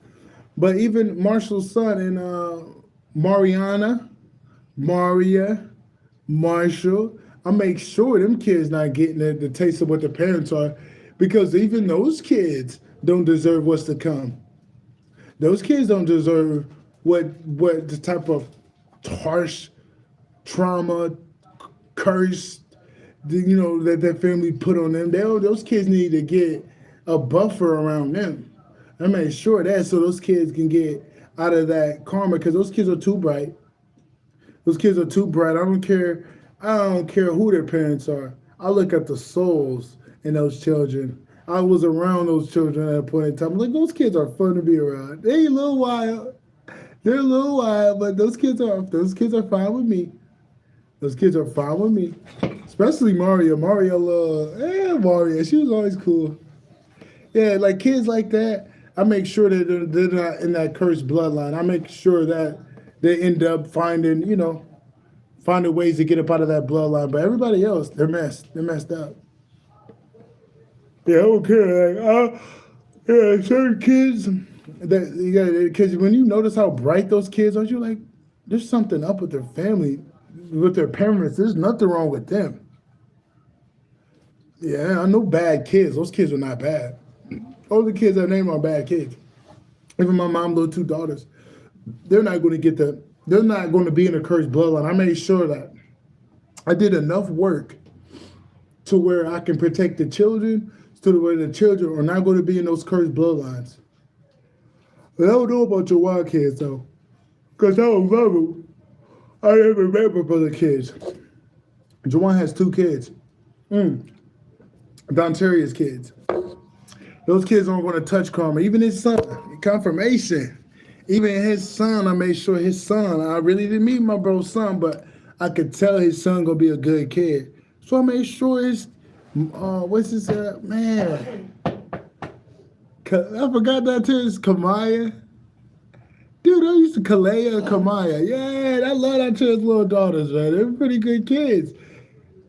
Speaker 2: But even Marshall's son and Maria, Marshall, I make sure them kids not getting the taste of what their parents are, because even those kids don't deserve what's to come. Those kids don't deserve what the type of harsh trauma, curse, that their family put on them. Those kids need to get a buffer around them. I made sure of that so those kids can get out of that karma because those kids are too bright. Those kids are too bright. I don't care. I don't care who their parents are. I look at the souls in those children. I was around those children at a point in time. I'm like, those kids are fun to be around. They a little wild. They're a little wild, but those kids are fine with me. Those kids are fine with me. Especially Mario. Mario. She was always cool. Yeah, like kids like that, I make sure that they're not in that cursed bloodline. I make sure that they end up finding ways to get up out of that bloodline. But everybody else, they're messed. They're messed up. Yeah, I don't care. Yeah, certain kids that you got because when you notice how bright those kids are, you're like, there's something up with their family, with their parents. There's nothing wrong with them. Yeah, I know bad kids. Those kids are not bad. All the kids I name are bad kids. Even my mom, little two daughters, they're not going to get the. They're not going to be in a cursed bloodline. I made sure that I did enough work to where I can protect the children, to where the children are not going to be in those cursed bloodlines. But I don't know about your wild kids though, because I don't remember. I never remember brother kids. Jawan has two kids. Donteria's kids. Those kids aren't going to touch karma. Even his son, confirmation. Even his son, I made sure his son, I really didn't meet my bro's son, but I could tell his son going to be a good kid. So I made sure his, what's his, man. I forgot that to his Kamaya. Dude, I used to Kalea Kamaya. Yeah, I love that to his little daughters, man. They're pretty good kids.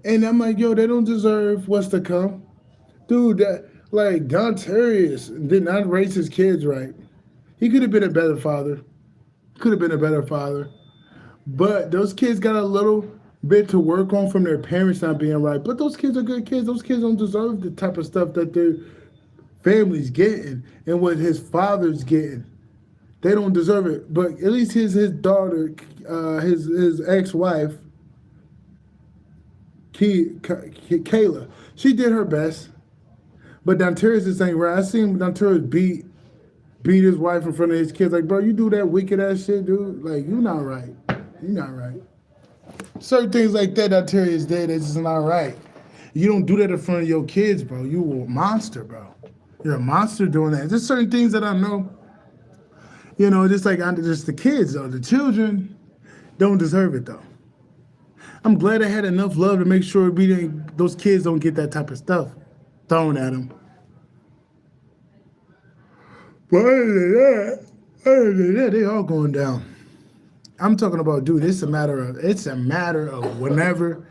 Speaker 2: And I'm like, yo, they don't deserve what's to come. Dude, like Don Terrius did not raise his kids right. He could have been a better father. Could have been a better father. But those kids got a little bit to work on from their parents not being right. But those kids are good kids. Those kids don't deserve the type of stuff that their family's getting and what his father's getting. They don't deserve it. But at least his daughter, his ex-wife, Kayla, she did her best. But Donterius is saying, right, I seen Donterius beat his wife in front of his kids. Like, bro, you do that wicked ass shit, dude. Like, you not right. You not right. Certain things like that Donterius did is just not right. You don't do that in front of your kids, bro. You a monster, bro. You're a monster doing that. There's certain things that I know. Just like just the kids, though. The children don't deserve it, though. I'm glad I had enough love to make sure those kids don't get that type of stuff thrown at them. But other than that, they all going down. I'm talking about, dude. It's a matter of whenever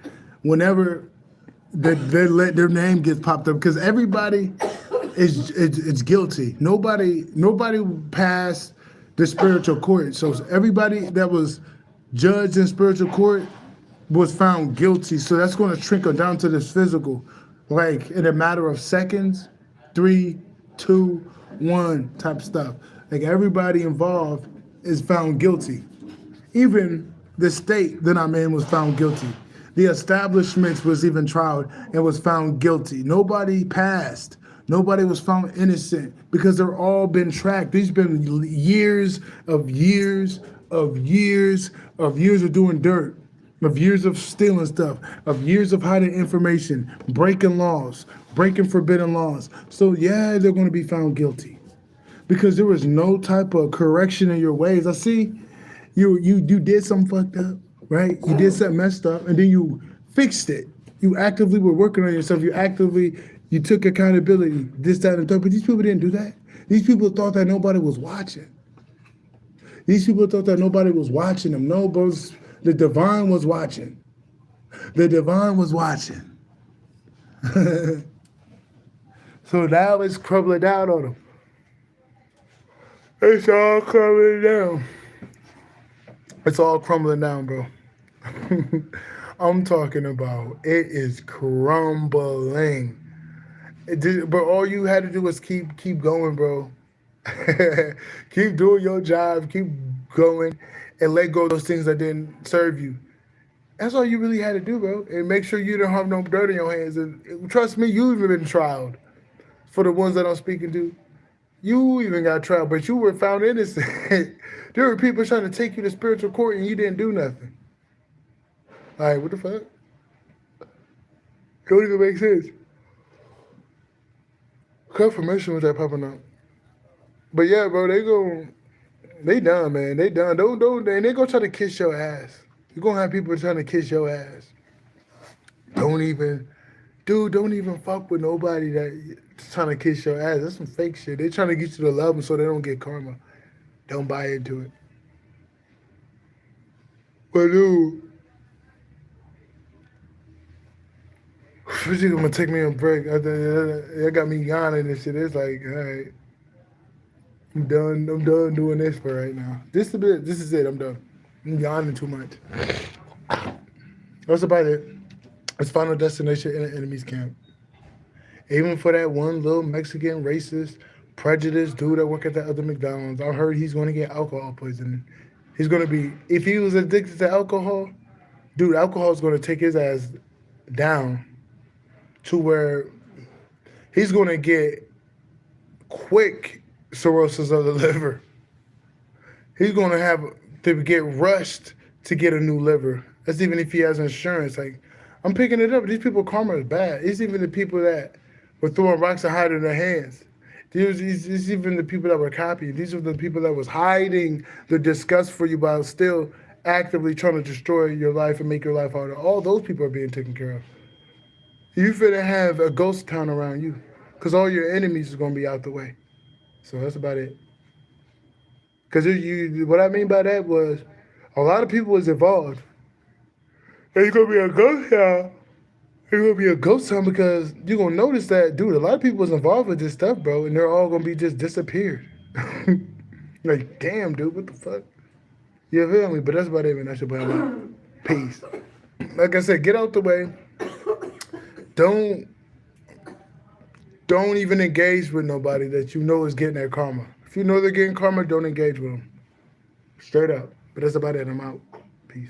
Speaker 2: their name gets popped up because everybody is guilty. Nobody passed the spiritual court. So everybody that was judged in spiritual court was found guilty. So that's going to trickle down to this physical, like in a matter of seconds, 3, 2, 1 type stuff. Like everybody involved is found guilty. Even the state that I'm in was found guilty. The establishments was even tried and was found guilty. Nobody passed. Nobody was found innocent because they're all been tracked. These been years of doing dirt, of years of stealing stuff, of years of hiding information, breaking laws, breaking forbidden laws. So yeah, they're going to be found guilty because there was no type of correction in your ways. I see you did something fucked up, right? You did something messed up, and then you fixed it. You actively were working on yourself. You took accountability, this, that, and third. But these people didn't do that. These people thought that nobody was watching. These people thought that nobody was watching them. No, bro, the divine was watching. The divine was watching. So now it's crumbling down on them. It's all crumbling down. It's all crumbling down, bro. I'm talking about it is crumbling. But all you had to do was keep going, bro. Keep doing your job, keep going, and let go of those things that didn't serve you. That's all you really had to do, bro. And make sure you don't have no dirt in your hands. And trust me, you even been tried. For the ones that I'm speaking to, you even got tried, but you were found innocent. There were people trying to take you to spiritual court and you didn't do nothing. All right, what the fuck? Don't even make sense. Confirmation was that popping up. But yeah, bro, they done, man. They done. Don't, and they gonna try to kiss your ass. You're gonna have people trying to kiss your ass. Don't even, dude, don't even fuck with nobody that's trying to kiss your ass. That's some fake shit. They trying to get you to love them so they don't get karma. Don't buy into it. But dude, this is gonna take me a break. That got me yawning and shit. It's like, all right, I'm done. I'm done doing this for right now. This is it. This is it. I'm done. I'm yawning too much. That's about it. It's Final Destination in an enemy's camp. Even for that one little Mexican racist prejudiced dude that work at that other McDonald's, I heard he's going to get alcohol poisoning. He's going to be, if he was addicted to alcohol, dude, alcohol is going to take his ass down to where he's going to get quick cirrhosis of the liver. He's going to have to get rushed to get a new liver. That's even if he has insurance. Like, I'm picking it up. These people karma is bad. It's even the people that were throwing rocks and hiding their hands. These even the people that were copying. These are the people that was hiding the disgust for you while still actively trying to destroy your life and make your life harder. All those people are being taken care of. You finna have a ghost town around you because all your enemies is going to be out the way. So that's about it. Because what I mean by that was a lot of people was involved. It's going to be a ghost town. It's gonna be a ghost town because you're gonna notice that, dude, a lot of people was involved with this stuff, bro, and they're all gonna be just disappeared. Like, damn, dude, what the fuck? You feel me? But that's about it, man. That's about it. Peace. Like I said, get out the way. Don't even engage with nobody that you know is getting that karma. If you know they're getting karma, don't engage with them. Straight up. But that's about it. I'm out. Peace.